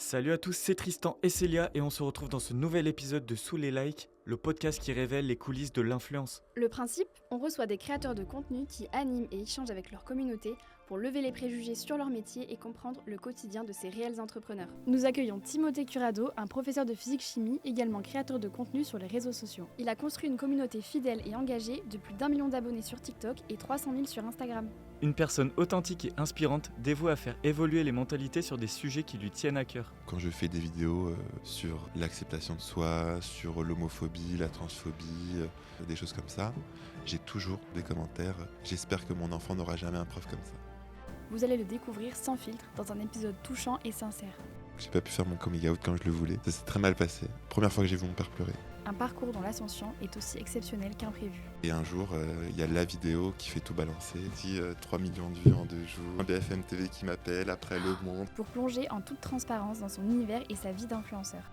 Salut à tous, c'est Tristan et Célia et on se retrouve dans ce nouvel épisode de Sous les likes, le podcast qui révèle les coulisses de l'influence. Le principe, on reçoit des créateurs de contenu qui animent et échangent avec leur communauté pour lever les préjugés sur leur métier et comprendre le quotidien de ces réels entrepreneurs. Nous accueillons Timothée Curado, un professeur de physique-chimie, également créateur de contenu sur les réseaux sociaux. Il a construit une communauté fidèle et engagée de plus d'1 million d'abonnés sur TikTok et 300 000 sur Instagram. Une personne authentique et inspirante, dévouée à faire évoluer les mentalités sur des sujets qui lui tiennent à cœur. Quand je fais des vidéos sur l'acceptation de soi, sur l'homophobie, la transphobie, des choses comme ça, j'ai toujours des commentaires. J'espère que mon enfant n'aura jamais un prof comme ça. Vous allez le découvrir sans filtre dans un épisode touchant et sincère. J'ai pas pu faire mon coming out quand je le voulais. Ça s'est très mal passé. Première fois que j'ai vu mon père pleurer. Un parcours dont l'ascension est aussi exceptionnelle qu'imprévue. Et un jour, il y a la vidéo qui fait tout balancer. Dit 3 millions de vues en 2 jours. Un BFM TV qui m'appelle, après Le Monde. Pour plonger en toute transparence dans son univers et sa vie d'influenceur.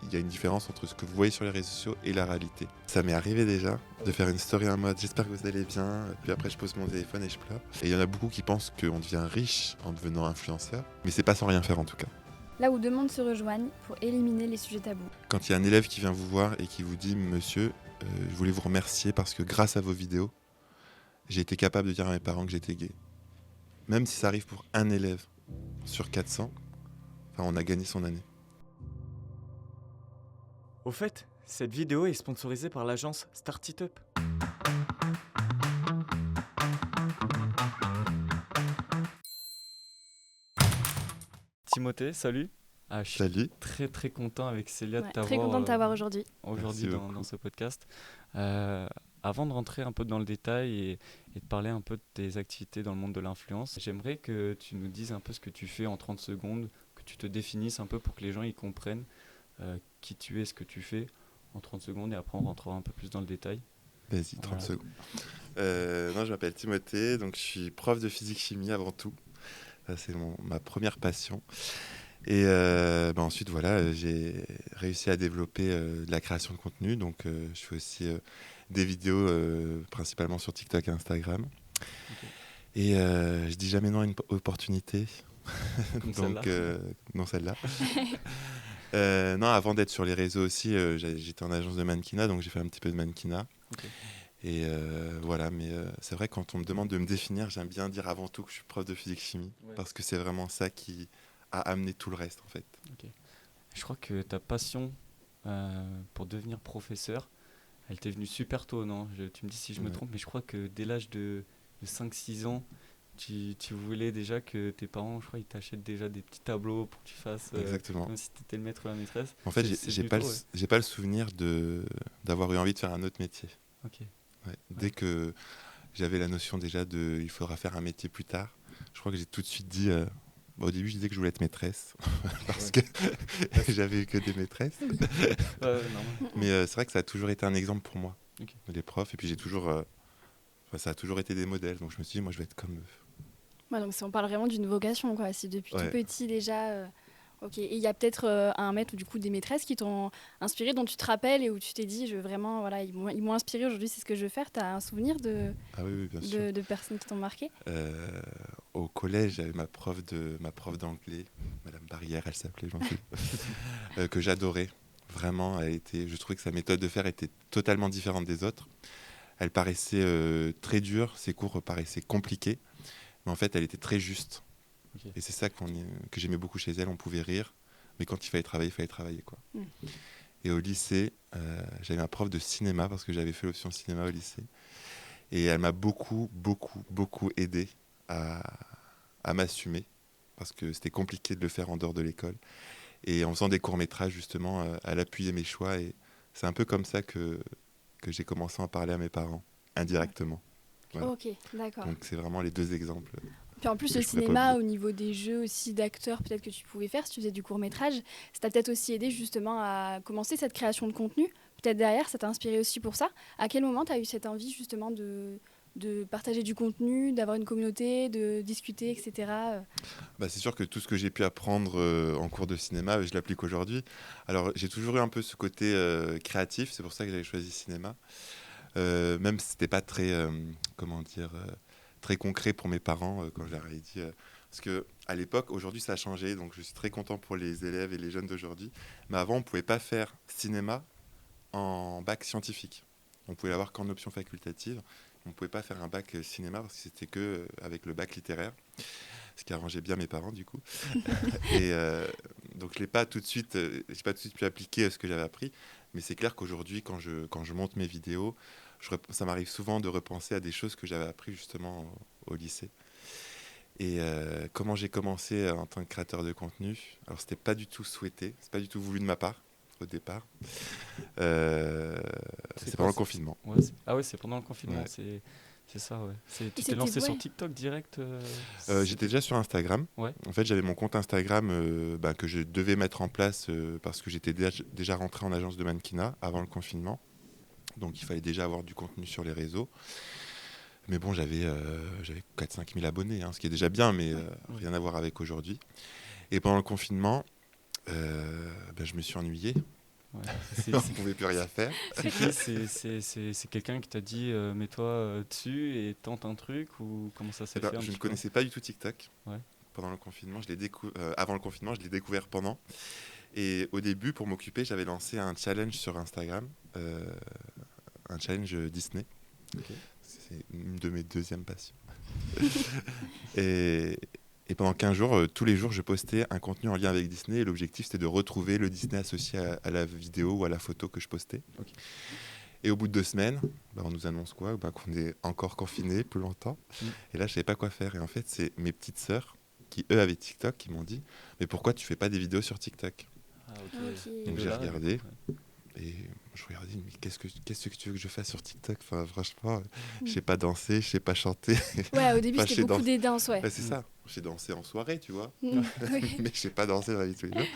Il y a une différence entre ce que vous voyez sur les réseaux sociaux et la réalité. Ça m'est arrivé déjà de faire une story en mode j'espère que vous allez bien, puis après je pose mon téléphone et je pleure. Et il y en a beaucoup qui pensent qu'on devient riche en devenant influenceur, mais c'est pas sans rien faire en tout cas. Là où deux mondes se rejoignent pour éliminer les sujets tabous. Quand il y a un élève qui vient vous voir et qui vous dit monsieur, je voulais vous remercier parce que grâce à vos vidéos, j'ai été capable de dire à mes parents que j'étais gay. Même si ça arrive pour un élève sur 400, on a gagné son année. Au fait, cette vidéo est sponsorisée par l'agence Start It Up. Timothée, salut. Je suis Salut. très content avec Célia de t'avoir très content de t'avoir aujourd'hui. Aujourd'hui dans ce podcast. Avant de rentrer un peu dans le détail et de parler un peu de tes activités dans le monde de l'influence, j'aimerais que tu nous dises un peu ce que tu fais en 30 secondes, que tu te définisses un peu pour que les gens y comprennent qui tu es, ce que tu fais en 30 secondes et après on rentrera un peu plus dans le détail. Vas-y, 30 secondes. Je m'appelle Timothée, donc je suis prof de physique-chimie avant tout. Ça, c'est ma première passion. Et ensuite, j'ai réussi à développer de la création de contenu. Donc, je fais aussi des vidéos principalement sur TikTok et Instagram. Okay. Et je dis jamais non à une opportunité. Donc, non, celle-là. Non, avant d'être sur les réseaux aussi, j'étais en agence de mannequinat, donc j'ai fait un petit peu de mannequinat. Okay. Et mais c'est vrai, quand on me demande de me définir, j'aime bien dire avant tout que je suis prof de physique-chimie, parce que c'est vraiment ça qui a amené tout le reste, en fait. Okay. Je crois que ta passion pour devenir professeur, elle t'est venue super tôt, non ? Tu me dis si je me trompe, mais je crois que dès l'âge de 5-6 ans, tu voulais déjà que tes parents, je crois, ils t'achètent déjà des petits tableaux pour que tu fasses comme si tu étais le maître ou la maîtresse. En fait, j'ai pas le souvenir d'avoir eu envie de faire un autre métier. Okay. Ouais. Dès que j'avais la notion déjà il faudra faire un métier plus tard, je crois que j'ai tout de suite dit... au début, je disais que je voulais être maîtresse, parce que j'avais eu que des maîtresses. Mais c'est vrai que ça a toujours été un exemple pour moi, les profs. Et puis ça a toujours été des modèles. Donc je me suis dit, moi, je vais être comme eux. Donc on parle vraiment d'une vocation, quoi. Si depuis tout petit déjà... Ok, et il y a peut-être un maître ou du coup des maîtresses qui t'ont inspiré, dont tu te rappelles et où tu t'es dit, ils m'ont inspiré aujourd'hui, c'est ce que je veux faire. Tu as un souvenir de personnes qui t'ont marqué ? Au collège, j'avais ma prof d'anglais, Madame Barrière, elle s'appelait, j'en sais, que j'adorais. Vraiment, je trouvais que sa méthode de faire était totalement différente des autres. Elle paraissait très dure, ses cours paraissaient compliqués, mais en fait, elle était très juste. Okay. Et c'est ça que j'aimais beaucoup chez elle, on pouvait rire, mais quand il fallait travailler, quoi. Et au lycée, j'avais ma prof de cinéma, parce que j'avais fait l'option cinéma au lycée, et elle m'a beaucoup aidé à m'assumer, parce que c'était compliqué de le faire en dehors de l'école. Et en faisant des courts-métrages, justement, elle appuyait mes choix, et c'est un peu comme ça que j'ai commencé à en parler à mes parents, indirectement. Voilà. Ok, d'accord. Donc c'est vraiment les deux exemples. Puis en plus, le cinéma, au niveau des jeux aussi d'acteurs peut-être que tu pouvais faire, si tu faisais du court-métrage, ça t'a peut-être aussi aidé justement à commencer cette création de contenu. Peut-être derrière, ça t'a inspiré aussi pour ça. À quel moment tu as eu cette envie justement de partager du contenu, d'avoir une communauté, de discuter, etc. C'est sûr que tout ce que j'ai pu apprendre en cours de cinéma, je l'applique aujourd'hui. Alors, j'ai toujours eu un peu ce côté créatif, c'est pour ça que j'avais choisi cinéma. Même si c'était pas très, très concret pour mes parents, quand je leur ai dit Parce qu'à l'époque, aujourd'hui ça a changé, donc je suis très content pour les élèves et les jeunes d'aujourd'hui. Mais avant, on ne pouvait pas faire cinéma en bac scientifique. On pouvait l'avoir qu'en option facultative. On ne pouvait pas faire un bac cinéma parce que c'était que avec le bac littéraire, ce qui arrangeait bien mes parents du coup. Et donc je n'ai pas tout de suite, j'ai pas tout de suite pu appliquer ce que j'avais appris. Mais c'est clair qu'aujourd'hui, quand je monte mes vidéos, ça m'arrive souvent de repenser à des choses que j'avais appris justement au lycée. Et comment j'ai commencé en tant que créateur de contenu. Alors c'était pas du tout souhaité, c'est pas du tout voulu de ma part au départ. C'est pendant le confinement. Ouais, ah ouais, c'est pendant le confinement, Ouais. c'est ça, ouais. Tu c'était t'es lancé sur ouais. TikTok direct J'étais déjà sur Instagram. Ouais. En fait, j'avais mon compte Instagram que je devais mettre en place parce que j'étais déjà rentré en agence de mannequinat avant le confinement. Donc il fallait déjà avoir du contenu sur les réseaux. Mais bon, j'avais 4-5 000 abonnés, ce qui est déjà bien, mais rien à voir avec aujourd'hui. Et pendant le confinement, je me suis ennuyé. Ouais. On ne pouvait plus rien faire. C'est quelqu'un qui t'a dit mets-toi dessus et tente un truc ou comment ça s'est fait un Je ne petit peu connaissais pas du tout TikTok Ouais. pendant le confinement. Avant le confinement, je l'ai découvert pendant. Et au début, pour m'occuper, j'avais lancé un challenge sur Instagram, un challenge Disney. Ok. C'est une de mes deuxièmes passions. Et pendant 15 jours, tous les jours, je postais un contenu en lien avec Disney. Et l'objectif, c'était de retrouver le Disney associé à la vidéo ou à la photo que je postais. Okay. Et au bout de 2 semaines, on nous annonce quoi qu'on est encore confinés plus longtemps. Et là, je ne savais pas quoi faire. Et en fait, c'est mes petites sœurs qui, eux, avaient TikTok, qui m'ont dit « Mais pourquoi tu ne fais pas des vidéos sur TikTok ?» Ah, okay. Donc j'ai regardé. Et je regardais, mais qu'est-ce que tu veux que je fasse sur TikTok ? Enfin, franchement, je sais pas danser, je sais pas chanter. Ouais, au début, c'était beaucoup des danses, ouais. C'est ça. J'ai dansé en soirée, tu vois. Oui. Mais je sais pas danser dans la vie de tous les jours.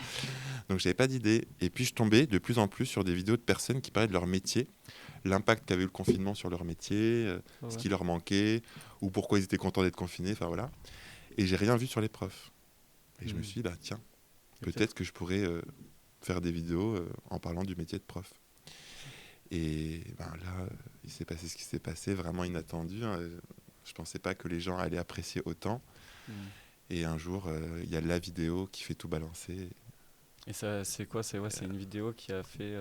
Donc, j'avais pas d'idée. Et puis, je tombais de plus en plus sur des vidéos de personnes qui parlaient de leur métier, l'impact qu'avait eu le confinement sur leur métier, ce qui leur manquait, ou pourquoi ils étaient contents d'être confinés. Enfin, voilà. Et j'ai rien vu sur les profs. Et je me suis dit, tiens, peut-être que je pourrais faire des vidéos en parlant du métier de prof. Et là, il s'est passé ce qui s'est passé, vraiment inattendu. Je pensais pas que les gens allaient apprécier autant. Et un jour, il y a la vidéo qui fait tout balancer. Et ça, c'est quoi ? C'est une vidéo qui a fait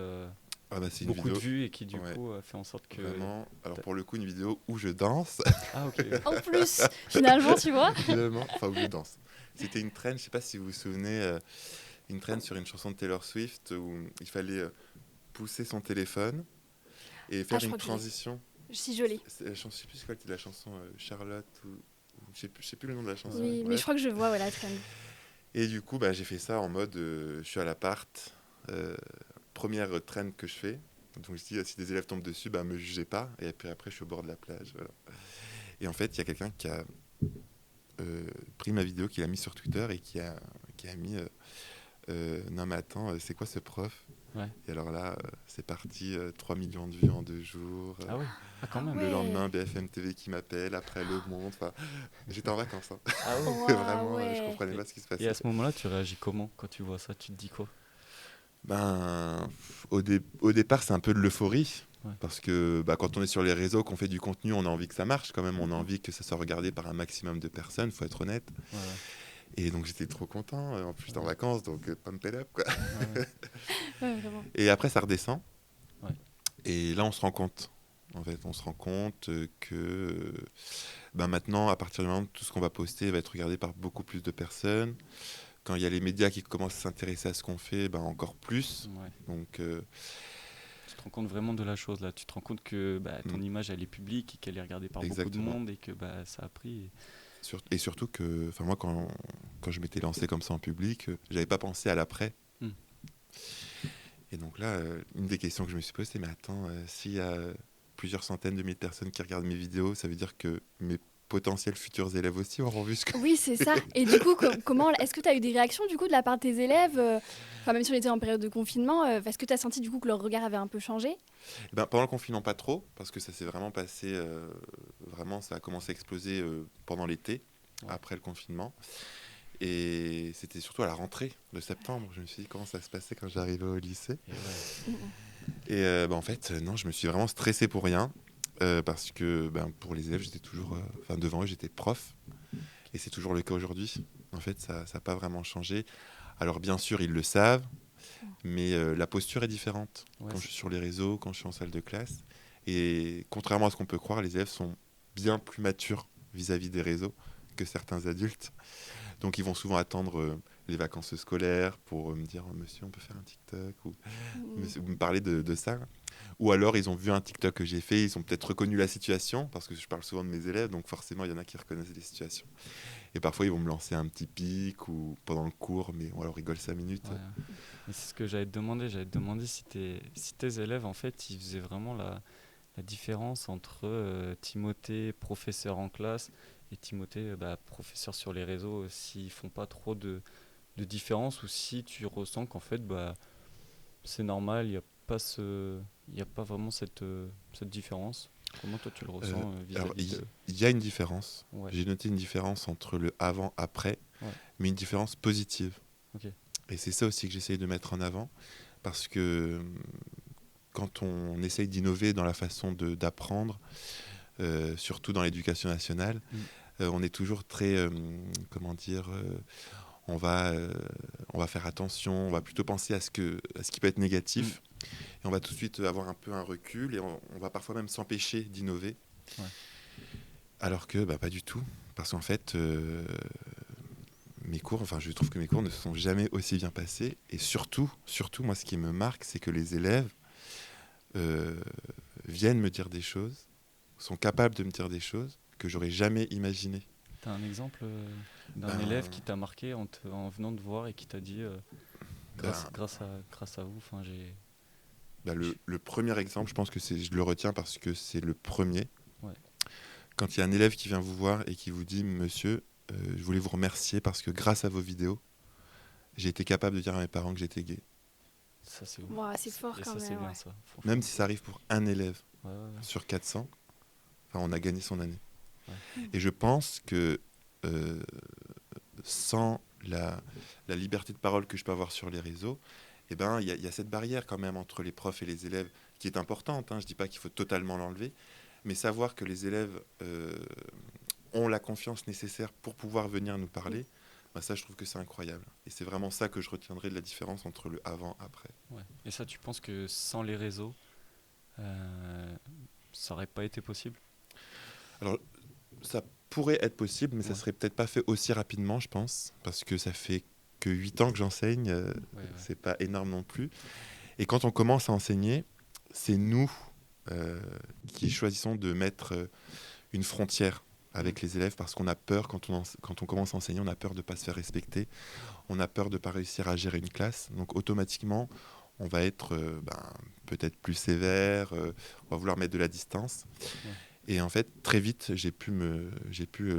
c'est beaucoup une vidéo, de vues et qui du coup a fait en sorte que... Vraiment, alors pour le coup, une vidéo où je danse. Ah ok. En plus, finalement, tu vois. Finalement, enfin où je danse. C'était une trend, je sais pas si vous vous souvenez, une trend sur une chanson de Taylor Swift où il fallait pousser son téléphone et faire une transition. Si joli. Je ne sais plus ce qu'était la chanson, Charlotte ou je sais plus le nom de la chanson. Oui, mais je crois que je vois la trend. Et du coup, j'ai fait ça en mode, je suis à l'appart, première trend que je fais. Donc je dis, si des élèves tombent dessus, me jugez pas. Et puis après, je suis au bord de la plage. Voilà. Et en fait, il y a quelqu'un qui a pris ma vidéo, qui l'a mis sur Twitter et qui a mis non mais attends, c'est quoi ce prof ? Ouais. Et alors là, c'est parti, 3 millions de vues en 2 jours. Ah ouais, quand même. Le lendemain, BFM TV qui m'appelle, après Le Monde. J'étais en vacances. Ah ouais. Vraiment, je comprenais pas ce qui se passait. Et à ce moment-là, tu réagis comment quand tu vois ça ? Tu te dis quoi ? Au départ, c'est un peu de l'euphorie. Ouais. Parce que quand on est sur les réseaux, qu'on fait du contenu, on a envie que ça marche quand même. On a envie que ça soit regardé par un maximum de personnes, faut être honnête. Ouais. Et donc j'étais trop content. En plus, j'étais en vacances, donc pump it up, quoi. Ouais, vraiment. Et après, ça redescend. Ouais. Et là, on se rend compte. En fait, on se rend compte que maintenant, à partir du moment où tout ce qu'on va poster va être regardé par beaucoup plus de personnes. Quand il y a les médias qui commencent à s'intéresser à ce qu'on fait, encore plus. Ouais. Donc, tu te rends compte vraiment de la chose là. Tu te rends compte que ton image elle est publique et qu'elle est regardée par Exactement. beaucoup de monde et que ça a pris. Et surtout que, moi, quand je m'étais lancé comme ça en public, j'avais pas pensé à l'après. Et donc là, une des questions que je me suis posée, c'est mais attends, s'il y a plusieurs centaines de milliers de personnes qui regardent mes vidéos, ça veut dire que mes potentiels futurs élèves aussi auront vu ce que... Oui, c'est ça. Et du coup, comment est-ce que tu as eu des réactions du coup de la part de tes élèves même si on était en période de confinement, est-ce que tu as senti du coup que leur regard avait un peu changé ? Pendant le confinement, pas trop, parce que ça s'est vraiment passé... vraiment, ça a commencé à exploser pendant l'été, après le confinement. Et c'était surtout à la rentrée de septembre. Je me suis dit comment ça se passait quand j'arrivais au lycée. Et en fait, non, je me suis vraiment stressé pour rien. Parce que pour les élèves, j'étais toujours... devant eux, j'étais prof. Et c'est toujours le cas aujourd'hui. En fait, ça n'a pas vraiment changé. Alors bien sûr, ils le savent, mais la posture est différente Ouais, quand je suis sur les réseaux, quand je suis en salle de classe. Et contrairement à ce qu'on peut croire, les élèves sont bien plus matures vis-à-vis des réseaux que certains adultes. Donc ils vont souvent attendre les vacances scolaires pour me dire monsieur, on peut faire un TikTok ou monsieur, vous me parlez de ça. Ou alors ils ont vu un TikTok que j'ai fait, ils ont peut-être reconnu la situation parce que je parle souvent de mes élèves, donc forcément il y en a qui reconnaissent les situations. Et parfois ils vont me lancer un petit pic ou pendant le cours, mais on leur rigole 5 minutes. ouais. Mais c'est ce que j'allais te demander. J'allais te demander si tes élèves, en fait, ils faisaient vraiment la différence entre Timothée, professeur en classe, et Timothée, professeur sur les réseaux, s'ils font pas trop de différence, ou si tu ressens qu'en fait, c'est normal, il y a pas vraiment cette différence. Comment toi tu le ressens Alors vis-à-vis de... il y a une différence. Ouais, J'ai noté une différence entre le avant-après, ouais, mais une différence positive. ok. Et c'est ça aussi que j'essaye de mettre en avant, parce que quand on essaye d'innover dans la façon d'apprendre, surtout dans l'éducation nationale, Mm. on est toujours très, comment dire, on va, euh, on va faire attention, on va plutôt penser à ce qui peut être négatif, et on va tout de suite avoir un peu un recul, et on va parfois même s'empêcher d'innover, Ouais. alors que pas du tout, parce qu'en fait, mes cours, enfin je trouve que mes cours ne se sont jamais aussi bien passés, et surtout, moi ce qui me marque, c'est que les élèves euh, viennent me dire des choses, sont capables de me dire des choses que j'aurais jamais imaginées. T'as un exemple d'un Ben, élève qui t'a marqué en venant te voir et qui t'a dit ben, grâce à vous, enfin le premier exemple, je pense que je le retiens parce que c'est le premier. ouais, Quand il y a un élève qui vient vous voir et qui vous dit monsieur, je voulais vous remercier parce que grâce à vos vidéos, j'ai été capable de dire à mes parents que j'étais gay. ça c'est ouf. Ouah, c'est fort Et quand ça c'est même. bien Ouais. ça, Même franchement. si ça arrive pour un élève Ouais, ouais, sur 400, enfin, on a gagné son année. ouais. Et je pense que euh, sans la liberté de parole que je peux avoir sur les réseaux, eh ben, il y a cette barrière quand même entre les profs et les élèves qui est importante. Hein. Je ne dis pas qu'il faut totalement l'enlever, mais savoir que les élèves ont la confiance nécessaire pour pouvoir venir nous parler, ça, je trouve que c'est incroyable. Et c'est vraiment ça que je retiendrai de la différence entre le avant-après. Ouais. Et ça, tu penses que sans les réseaux, euh, ça aurait pas été possible? Alors, ça pourrait être possible, mais ça Ouais, serait peut-être pas fait aussi rapidement, je pense, parce que ça fait que 8 ans que j'enseigne, ouais, ouais. c'est pas énorme non plus. Et quand on commence à enseigner, c'est nous euh, qui choisissons de mettre une frontière avec les élèves parce qu'on a peur, quand on commence à enseigner, on a peur de ne pas se faire respecter, on a peur de ne pas réussir à gérer une classe. Donc automatiquement, on va être peut-être plus sévère, on va vouloir mettre de la distance. Ouais. Et en fait, très vite, j'ai pu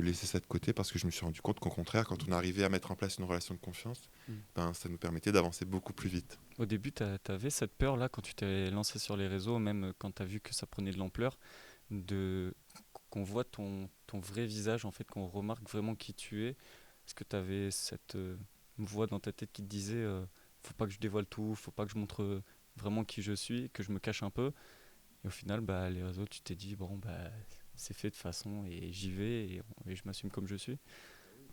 laisser ça de côté parce que je me suis rendu compte qu'au contraire, quand on arrivait à mettre en place une relation de confiance, ça nous permettait d'avancer beaucoup plus vite. Au début, t'avais cette peur-là quand tu t'es lancé sur les réseaux, même quand t'as vu que ça prenait de l'ampleur, de qu'on voit ton vrai visage, en fait, qu'on remarque vraiment qui tu es. Est-ce que t'avais cette voix dans ta tête qui te disait faut pas que je dévoile tout, faut pas que je montre vraiment qui je suis, que je me cache un peu. Et au final, les réseaux, tu t'es dit bon, c'est fait de façon et j'y vais et je m'assume comme je suis.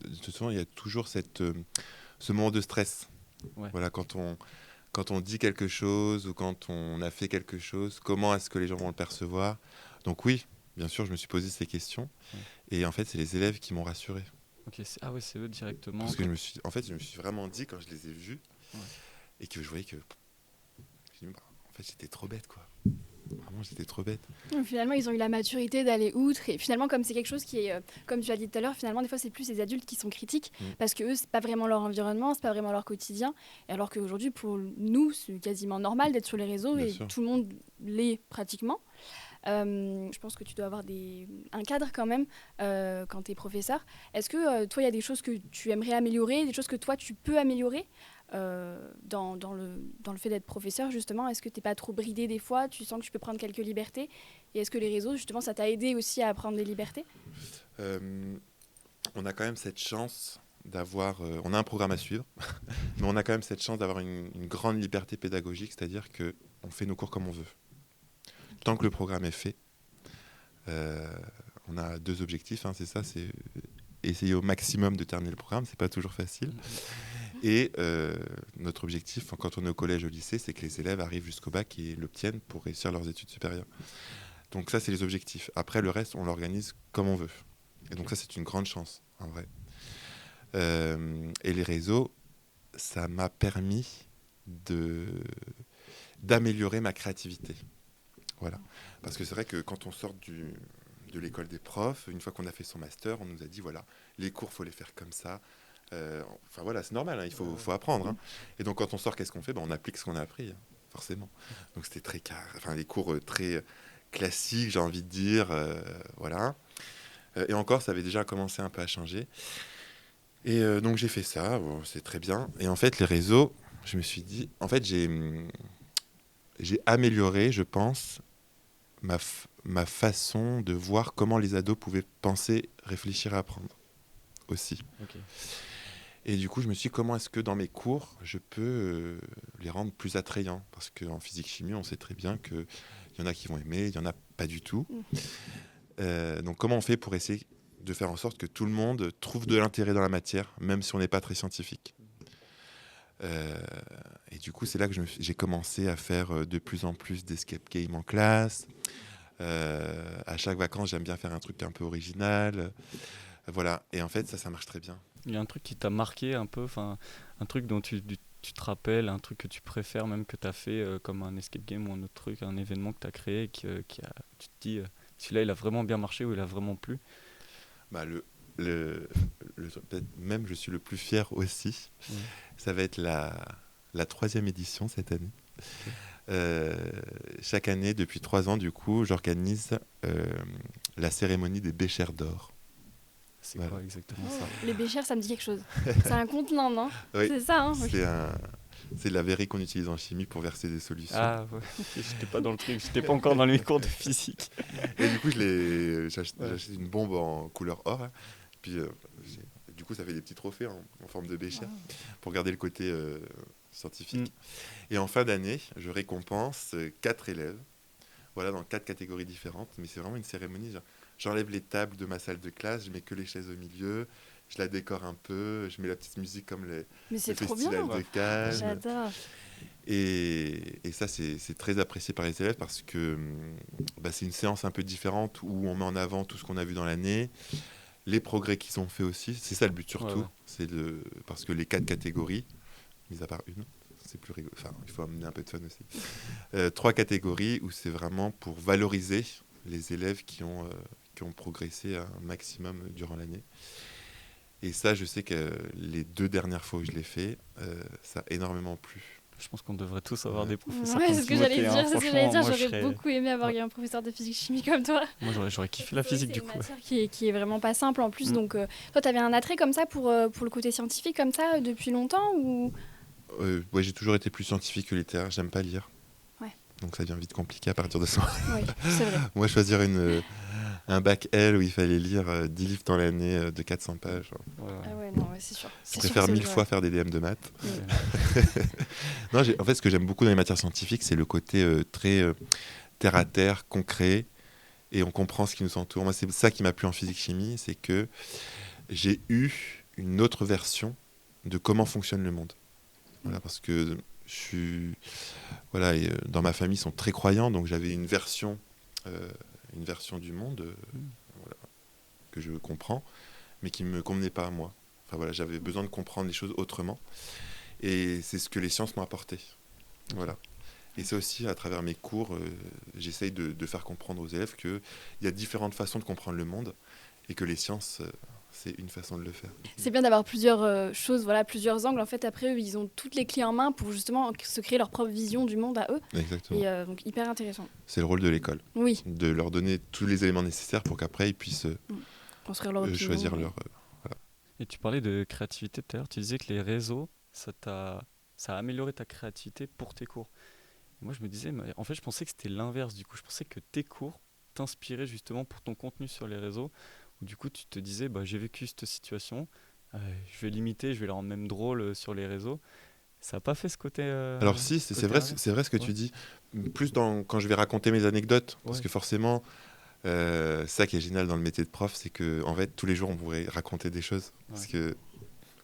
De toute façon, il y a toujours ce moment de stress. Ouais, Voilà, quand on dit quelque chose ou quand on a fait quelque chose, comment est-ce que les gens vont le percevoir? Donc oui, bien sûr, je me suis posé ces questions. ouais. Et en fait, c'est les élèves qui m'ont rassuré. Ok, ah ouais, c'est eux directement. Parce que je me suis vraiment dit, quand je les ai vus, Ouais. et que je voyais que... je me dis, en fait, j'étais trop bête, quoi. Vraiment, j'étais trop bête. Donc, finalement, ils ont eu la maturité d'aller outre. Et finalement, comme c'est quelque chose qui est, comme tu l'as dit tout à l'heure, finalement, des fois, c'est plus les adultes qui sont critiques parce que eux, c'est pas vraiment leur environnement, c'est pas vraiment leur quotidien. Et alors qu'aujourd'hui, pour nous, c'est quasiment normal d'être sur les réseaux Bien et sûr. tout le monde l'est pratiquement. Je pense que tu dois avoir un cadre quand même quand tu es professeur. Est-ce que toi, il y a des choses que tu aimerais améliorer, des choses que toi, tu peux améliorer dans le fait d'être professeur, justement? Est-ce que tu n'es pas trop bridé des fois? Tu sens que tu peux prendre quelques libertés? Et est-ce que les réseaux, justement, ça t'a aidé aussi à prendre des libertés? On a quand même cette chance d'avoir... on a un programme à suivre, mais on a quand même cette chance d'avoir une grande liberté pédagogique, c'est-à-dire qu'on fait nos cours comme on veut. Tant que le programme est fait, on a deux objectifs, hein, c'est ça, c'est essayer au maximum de terminer le programme, c'est pas toujours facile. Et notre objectif, quand on est au collège, au lycée, c'est que les élèves arrivent jusqu'au bac et l'obtiennent pour réussir leurs études supérieures. Donc ça, c'est les objectifs. Après, le reste, on l'organise comme on veut. Et donc ça, c'est une grande chance, en vrai. Et les réseaux, ça m'a permis d'améliorer ma créativité. Voilà. Parce que c'est vrai que quand on sort de l'école des profs, une fois qu'on a fait son master, on nous a dit, voilà, les cours, il faut les faire comme ça. Enfin voilà, c'est normal, hein, il faut apprendre. Hein. Et donc quand on sort, qu'est-ce qu'on fait ? On applique ce qu'on a appris, hein, forcément. Donc c'était très des cours très classiques, j'ai envie de dire. Voilà. Et encore, ça avait déjà commencé un peu à changer. Et donc j'ai fait ça, c'est très bien. Et en fait, les réseaux, je me suis dit, en fait, j'ai amélioré, je pense, ma façon de voir comment les ados pouvaient penser, réfléchir et apprendre aussi. Ok. Et du coup, je me suis dit, comment est-ce que dans mes cours, je peux les rendre plus attrayants ? Parce qu'en physique-chimie, on sait très bien qu'il y en a qui vont aimer, il n'y en a pas du tout. Donc comment on fait pour essayer de faire en sorte que tout le monde trouve de l'intérêt dans la matière, même si on n'est pas très scientifique ? Et du coup, c'est là que j'ai commencé à faire de plus en plus d'escape game en classe. À chaque vacances, j'aime bien faire un truc un peu original. Voilà. Et en fait, ça marche très bien. Il y a un truc qui t'a marqué un peu, un truc dont tu te rappelles, un truc que tu préfères même que tu as fait comme un escape game ou un autre truc, un événement que tu as créé et tu te dis celui-là il a vraiment bien marché ou il a vraiment plu. Bah, peut-être même je suis le plus fier aussi. Ça va être la 3e édition cette année. Chaque année, depuis 3 ans, du coup, j'organise la cérémonie des Béchers d'or. C'est quoi exactement ça ? Les béchers, ça me dit quelque chose. C'est un contenant, non ? Oui, c'est ça, hein ? c'est la verrerie qu'on utilise en chimie pour verser des solutions. Ah ouais, j'étais pas dans le truc, j'étais pas encore dans les cours de physique. Et du coup, j'ai acheté une bombe en couleur or. Hein. Puis, du coup, ça fait des petits trophées en forme de bécher pour garder le côté scientifique. Et en fin d'année, je récompense 4 élèves, voilà, dans 4 catégories différentes. Mais c'est vraiment une cérémonie. J'enlève les tables de ma salle de classe, je mets que les chaises au milieu, je la décore un peu, je mets la petite musique comme le festival de Cannes. J'adore. Et ça, c'est très apprécié par les élèves parce que c'est une séance un peu différente où on met en avant tout ce qu'on a vu dans l'année, les progrès qu'ils ont fait aussi. C'est ça le but surtout. Ouais. Parce que les 4 catégories, mis à part une, c'est plus rigolo. Enfin, il faut amener un peu de fun aussi. 3 catégories où c'est vraiment pour valoriser les élèves qui ont progressé un maximum durant l'année. Et ça, je sais que les 2 dernières fois où je l'ai fait, ça a énormément plu. Je pense qu'on devrait tous avoir des professeurs. Ouais, c'est ce que j'allais dire. Moi, j'aurais beaucoup aimé avoir un professeur de physique-chimie comme toi. Moi, j'aurais kiffé la physique, du coup. C'est une matière qui est vraiment pas simple en plus. Donc, toi, tu avais un attrait comme ça pour le côté scientifique comme ça depuis longtemps ou... Ouais, j'ai toujours été plus scientifique que littéraire. J'aime pas lire. Ouais. Donc, ça devient vite compliqué à partir de ça. Oui, c'est vrai. Moi, choisir un bac L où il fallait lire 10 livres dans l'année de 400 pages. Ah ouais, non, c'est sûr. Je préfère 1000 fois faire des DM de maths. Non, en fait, ce que j'aime beaucoup dans les matières scientifiques, c'est le côté très terre à terre, concret, et on comprend ce qui nous entoure. Moi, c'est ça qui m'a plu en physique-chimie, c'est que j'ai eu une autre version de comment fonctionne le monde. Voilà, parce que dans ma famille, ils sont très croyants, donc j'avais une version du monde que je comprends, mais qui ne me convenait pas à moi. Enfin, voilà, j'avais besoin de comprendre les choses autrement. Et c'est ce que les sciences m'ont apporté. Voilà. Et c'est aussi, à travers mes cours, j'essaye de faire comprendre aux élèves qu'il y a différentes façons de comprendre le monde et que les sciences, c'est une façon de le faire. C'est bien d'avoir plusieurs choses, plusieurs angles. En fait, après, eux, ils ont toutes les clés en main pour justement se créer leur propre vision du monde à eux. Exactement. Et donc, hyper intéressant. C'est le rôle de l'école. Oui. De leur donner tous les éléments nécessaires pour qu'après, ils puissent construire leur choisir leur... voilà. Et tu parlais de créativité tout à l'heure. Tu disais que les réseaux, ça a amélioré ta créativité pour tes cours. Et moi, je me disais, en fait, je pensais que c'était l'inverse du coup. Je pensais que tes cours t'inspiraient justement pour ton contenu sur les réseaux. Du coup, tu te disais, j'ai vécu cette situation, je vais l'imiter, je vais la rendre même drôle sur les réseaux. Ça n'a pas fait ce côté... Alors si, c'est vrai ce que tu dis. Plus quand je vais raconter mes anecdotes, parce que forcément, Ça qui est génial dans le métier de prof, c'est que en fait, tous les jours, on pourrait raconter des choses. Ouais. Parce que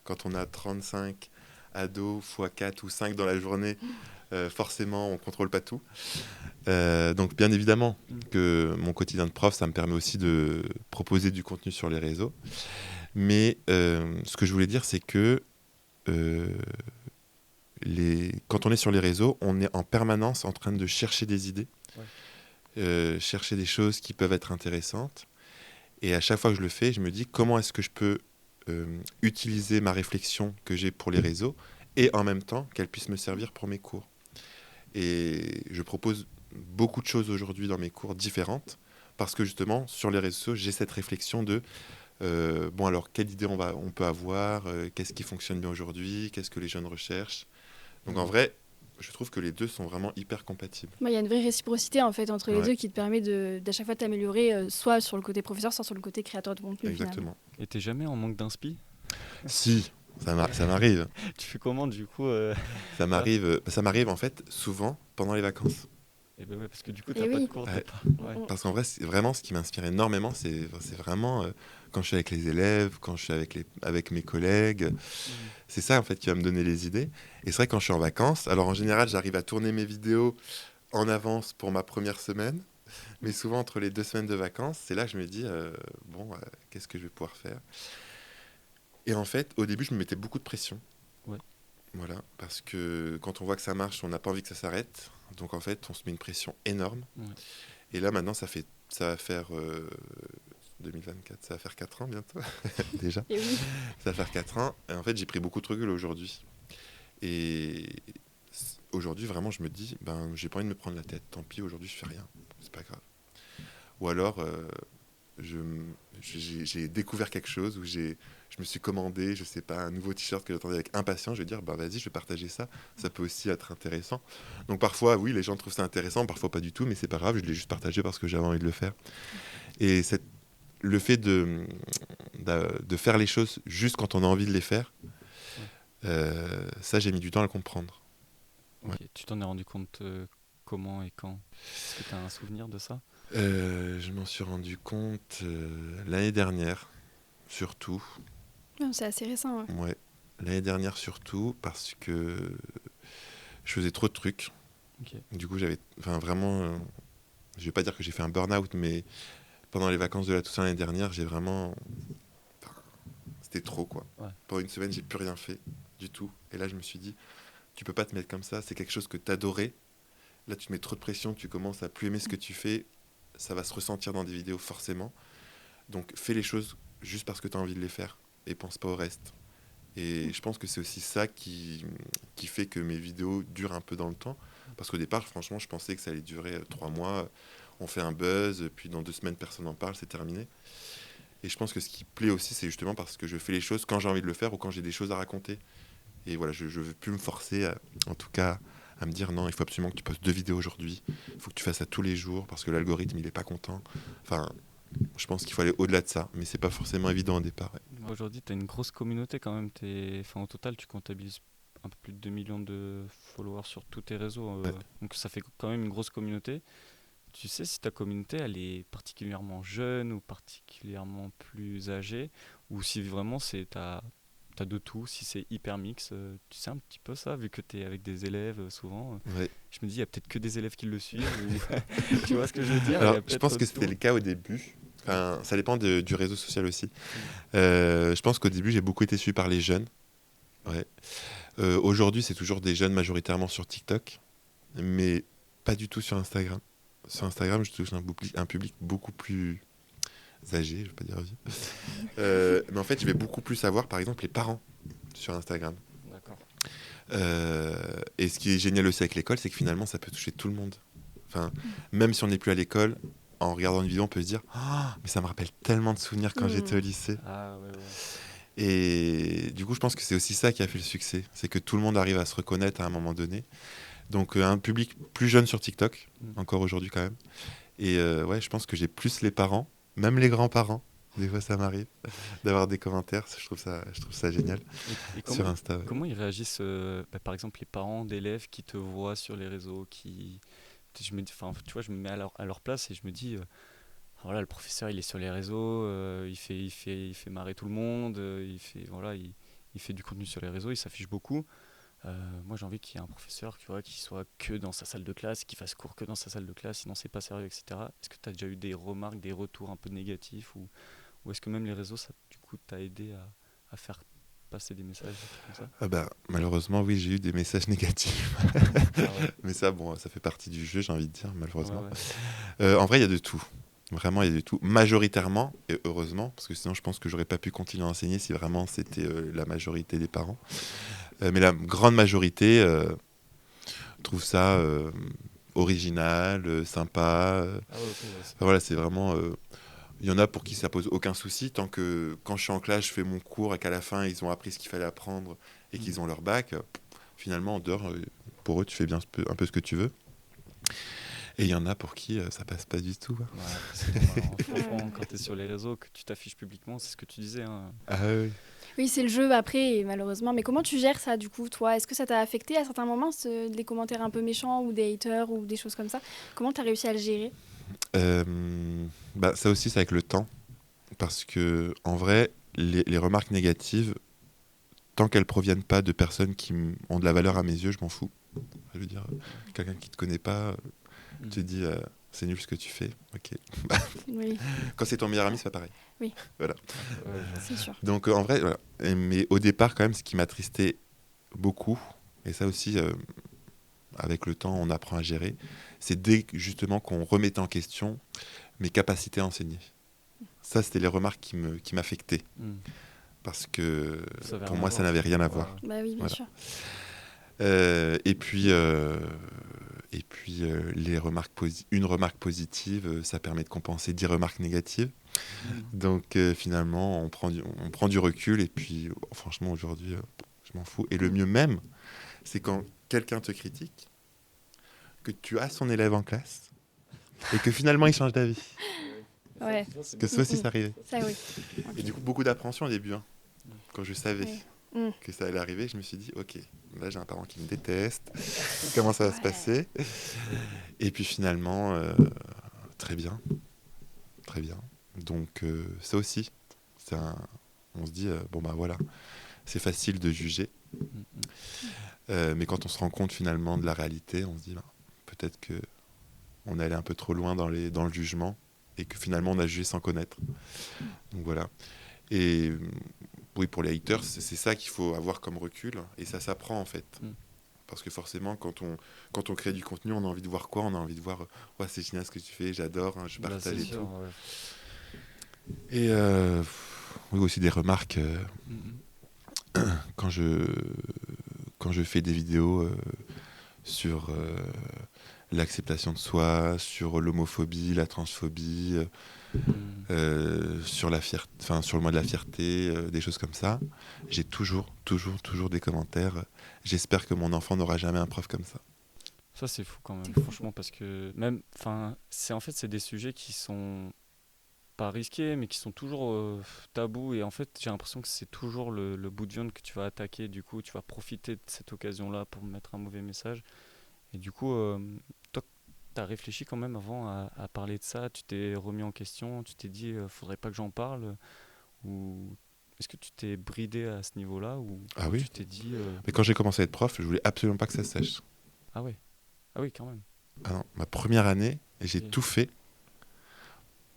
quand on a 35 ados fois 4 ou 5 dans la journée, forcément, on ne contrôle pas tout. Donc, bien évidemment que mon quotidien de prof, ça me permet aussi de proposer du contenu sur les réseaux. Mais ce que je voulais dire, c'est que euh, quand on est sur les réseaux, on est en permanence en train de chercher des idées, chercher des choses qui peuvent être intéressantes. Et à chaque fois que je le fais, je me dis comment est-ce que je peux utiliser ma réflexion que j'ai pour les réseaux et en même temps qu'elle puisse me servir pour mes cours. Et je propose beaucoup de choses aujourd'hui dans mes cours différentes parce que justement, sur les réseaux, j'ai cette réflexion de bon, alors, quelle idée on peut avoir, qu'est-ce qui fonctionne bien aujourd'hui, qu'est-ce que les jeunes recherchent. Donc en vrai, je trouve que les deux sont vraiment hyper compatibles. Il y a une vraie réciprocité en fait entre les Ouais. deux qui te permet d'à chaque fois de t'améliorer, soit sur le côté professeur, soit sur le côté créateur de contenu. Exactement. Et t'es jamais en manque d'inspi? Si, ça m'arrive. Tu fais comment du coup Ça m'arrive en fait souvent pendant les vacances. Et ben ouais, parce que du coup, Et t'as pas de oui. cours. Ouais. Ouais. Parce qu'en vrai, c'est vraiment ce qui m'inspire énormément, c'est vraiment quand je suis avec les élèves, quand je suis avec mes collègues. C'est ça en fait qui va me donner les idées. Et c'est vrai quand je suis en vacances, alors en général, j'arrive à tourner mes vidéos en avance pour ma première semaine. Mais souvent, entre les 2 semaines de vacances, c'est là que je me dis, qu'est-ce que je vais pouvoir faire? Et en fait, au début, je me mettais beaucoup de pression. Ouais. Voilà, parce que quand on voit que ça marche, on n'a pas envie que ça s'arrête. Donc en fait, on se met une pression énorme. Ouais. Et là, maintenant, ça va faire 2024, ça va faire 4 ans bientôt, déjà. Et oui. Ça va faire 4 ans. Et en fait, j'ai pris beaucoup de recul aujourd'hui. Et aujourd'hui, vraiment, je me dis, j'ai pas envie de me prendre la tête. Tant pis, aujourd'hui, je fais rien. C'est pas grave. Ou alors, j'ai découvert quelque chose où je me suis commandé, je sais pas, un nouveau t-shirt que j'attendais avec impatience. Je vais dire, vas-y, je vais partager ça. Ça peut aussi être intéressant. Donc parfois, oui, les gens trouvent ça intéressant, parfois pas du tout, mais c'est pas grave. Je l'ai juste partagé parce que j'avais envie de le faire. Et le fait de faire les choses juste quand on a envie de les faire, ça, j'ai mis du temps à le comprendre. Ok. Ouais. Tu t'en es rendu compte comment et quand? Est-ce que tu as un souvenir de ça? Je m'en suis rendu compte l'année dernière, surtout. Non, c'est assez récent. Ouais. Ouais, l'année dernière surtout parce que je faisais trop de trucs. Ok. Du coup, vraiment, je vais pas dire que j'ai fait un burn-out, mais pendant les vacances de la Toussaint l'année dernière, c'était trop quoi. Ouais. Pendant une semaine, j'ai plus rien fait du tout. Et là, je me suis dit, tu peux pas te mettre comme ça. C'est quelque chose que t'adorais. Là, tu te mets trop de pression, tu commences à plus aimer ce que tu fais. Ça va se ressentir dans des vidéos forcément. Donc, fais les choses juste parce que tu as envie de les faire et pense pas au reste. Et je pense que c'est aussi ça qui fait que mes vidéos durent un peu dans le temps. Parce qu'au départ, franchement, je pensais que ça allait durer 3 mois. On fait un buzz, puis dans 2 semaines, personne n'en parle, c'est terminé. Et je pense que ce qui plaît aussi, c'est justement parce que je fais les choses quand j'ai envie de le faire ou quand j'ai des choses à raconter. Et voilà, je ne veux plus me forcer, en tout cas, à me dire non, il faut absolument que tu postes 2 vidéos aujourd'hui. Il faut que tu fasses ça tous les jours parce que l'algorithme, il n'est pas content. Enfin, je pense qu'il faut aller au-delà de ça, mais c'est pas forcément évident au départ. Ouais. Aujourd'hui, tu as une grosse communauté quand même. Enfin, au total, tu comptabilises un peu plus de 2 millions de followers sur tous tes réseaux. Ouais. Donc ça fait quand même une grosse communauté. Tu sais si ta communauté, elle est particulièrement jeune ou particulièrement plus âgée, ou si vraiment t'as de tout, si c'est hyper mix. Tu sais un petit peu ça, vu que tu es avec des élèves souvent. Ouais. Je me dis, il y a peut-être que des élèves qui le suivent. Ou... tu vois ce que je veux dire? Alors, Il y a je peut-être pense que tout. c'était le cas au début. Enfin, ça dépend du réseau social aussi. Je pense qu'au début, j'ai beaucoup été suivi par les jeunes. Ouais. Aujourd'hui, c'est toujours des jeunes majoritairement sur TikTok, mais pas du tout sur Instagram. Sur Instagram, je touche un public beaucoup plus âgé, je ne veux pas dire vieux. Mais en fait, je vais beaucoup plus savoir, par exemple, les parents sur Instagram. D'accord. Et ce qui est génial aussi avec l'école, c'est que finalement, ça peut toucher tout le monde. Enfin, même si on n'est plus à l'école, en regardant une vidéo, on peut se dire ah, mais ça me rappelle tellement de souvenirs quand j'étais au lycée. Ah ouais, ouais. Et du coup, je pense que c'est aussi ça qui a fait le succès. C'est que tout le monde arrive à se reconnaître à un moment donné. Donc, un public plus jeune sur TikTok, encore aujourd'hui quand même. Et ouais, je pense que j'ai plus les parents, même les grands-parents. Des fois, ça m'arrive d'avoir des commentaires. Je trouve ça génial Et sur Insta. Ouais. comment ils réagissent, par exemple, les parents d'élèves qui te voient sur les réseaux, enfin, tu vois, je me mets à leur place et je me dis, voilà, le professeur, il est sur les réseaux, il fait marrer tout le monde, il fait du contenu sur les réseaux, il s'affiche beaucoup. Moi, j'ai envie qu'il y ait un professeur, tu vois, qui soit que dans sa salle de classe, qui fasse cours que dans sa salle de classe, sinon c'est pas sérieux, etc. Est-ce que tu as déjà eu des remarques, des retours un peu négatifs, ou est-ce que même les réseaux, ça, du coup, t'a aidé à faire passer des messages, des trucs comme ça? Ah bah, malheureusement, oui, j'ai eu des messages négatifs. Ah ouais, Mais ça, bon, ça fait partie du jeu, j'ai envie de dire, ouais, malheureusement. ouais. En vrai, il y a de tout. Vraiment, il y a de tout. Majoritairement, et heureusement, parce que sinon, je pense que j'aurais pas pu continuer à enseigner si vraiment c'était la majorité des parents. Mais la grande majorité trouve ça original, sympa. Ah ouais, ok, ouais, Enfin, voilà, c'est vraiment. Il y en a pour qui ça pose aucun souci, tant que quand je suis en classe, je fais mon cours et qu'à la fin, ils ont appris ce qu'il fallait apprendre et qu'ils ont leur bac. Finalement, en dehors, pour eux, tu fais bien un peu ce que tu veux. Et il y en a pour qui ça passe pas du tout, hein. ouais, c'est marrant. Franchement, quand tu es sur les réseaux, que tu t'affiches publiquement, c'est ce que tu disais, hein. Ah oui. Oui, c'est le jeu après, et malheureusement. Mais comment tu gères ça, du coup, toi? Est-ce que ça t'a affecté à certains moments, des commentaires un peu méchants ou des haters ou des choses comme ça? Comment t'as réussi à le gérer? Bah, ça aussi, c'est avec le temps. Parce que, en vrai, les remarques négatives, tant qu'elles proviennent pas de personnes qui ont de la valeur à mes yeux, je m'en fous. Je veux dire, quelqu'un qui te connaît pas, te dit c'est nul ce que tu fais. Ok. Oui, Quand c'est ton meilleur ami, c'est pas pareil. Oui. Voilà. Ouais, c'est sûr. Donc en vrai, voilà. Mais au départ, quand même, ce qui m'attristait beaucoup, et ça aussi, avec le temps, on apprend à gérer, c'est dès justement qu'on remettait en question mes capacités à enseigner. Ça, c'était les remarques qui m'affectaient. Parce que Ça avait pour rien moi, à ça voir. n'avait rien à Ouais, voir. ouais. Bah oui, bien Voilà. sûr. Et puis, les une remarque positive, ça permet de compenser 10 remarques négatives. Donc finalement, on prend du recul et puis franchement, aujourd'hui, je m'en fous. Et le mieux même, c'est quand quelqu'un te critique, que tu as son élève en classe et que finalement, il change d'avis. Ouais. Que ça aussi, ça arrivait. Ça, oui. Et du coup, beaucoup d'appréhension au début, hein. Quand je savais Oui. que ça allait arriver, je me suis dit, ok, là j'ai un parent qui me déteste, comment ça va se passer? Et puis finalement, très bien, très bien. Donc ça aussi, on se dit, bon bah voilà, c'est facile de juger, mais quand on se rend compte finalement de la réalité, on se dit, bah, peut-être que on est allé un peu trop loin dans le jugement et que finalement on a jugé sans connaître. Donc voilà. Et oui, pour les haters, c'est ça qu'il faut avoir comme recul, et ça s'apprend en fait. Parce que forcément, quand on crée du contenu, on a envie de voir quoi? On a envie de voir, ouais, c'est génial ce que tu fais, j'adore, hein, je Bah, partage c'est et sûr, tout. ouais. Et oui, aussi des remarques quand je fais des vidéos sur l'acceptation de soi, sur l'homophobie, la transphobie, sur sur le mois de la fierté, des choses comme ça. J'ai toujours des commentaires. J'espère que mon enfant n'aura jamais un prof comme ça. Ça, c'est fou quand même, C'est fou. franchement, parce que même, enfin, c'est des sujets qui sont pas risqués, mais qui sont toujours tabous. Et en fait, j'ai l'impression que c'est toujours le bout de viande que tu vas attaquer. Du coup, tu vas profiter de cette occasion-là pour mettre un mauvais message. Et du coup, toi, tu as réfléchi quand même avant à parler de ça. Tu t'es remis en question. Tu t'es dit, faudrait pas que j'en parle. Ou est-ce que tu t'es bridé à ce niveau-là, Ah ou oui. tu t'es dit, Mais quand j'ai commencé à être prof, je voulais absolument pas que ça se sache. ah ouais, ah oui, quand même. Ah non, ma première année, j'ai Ok. tout fait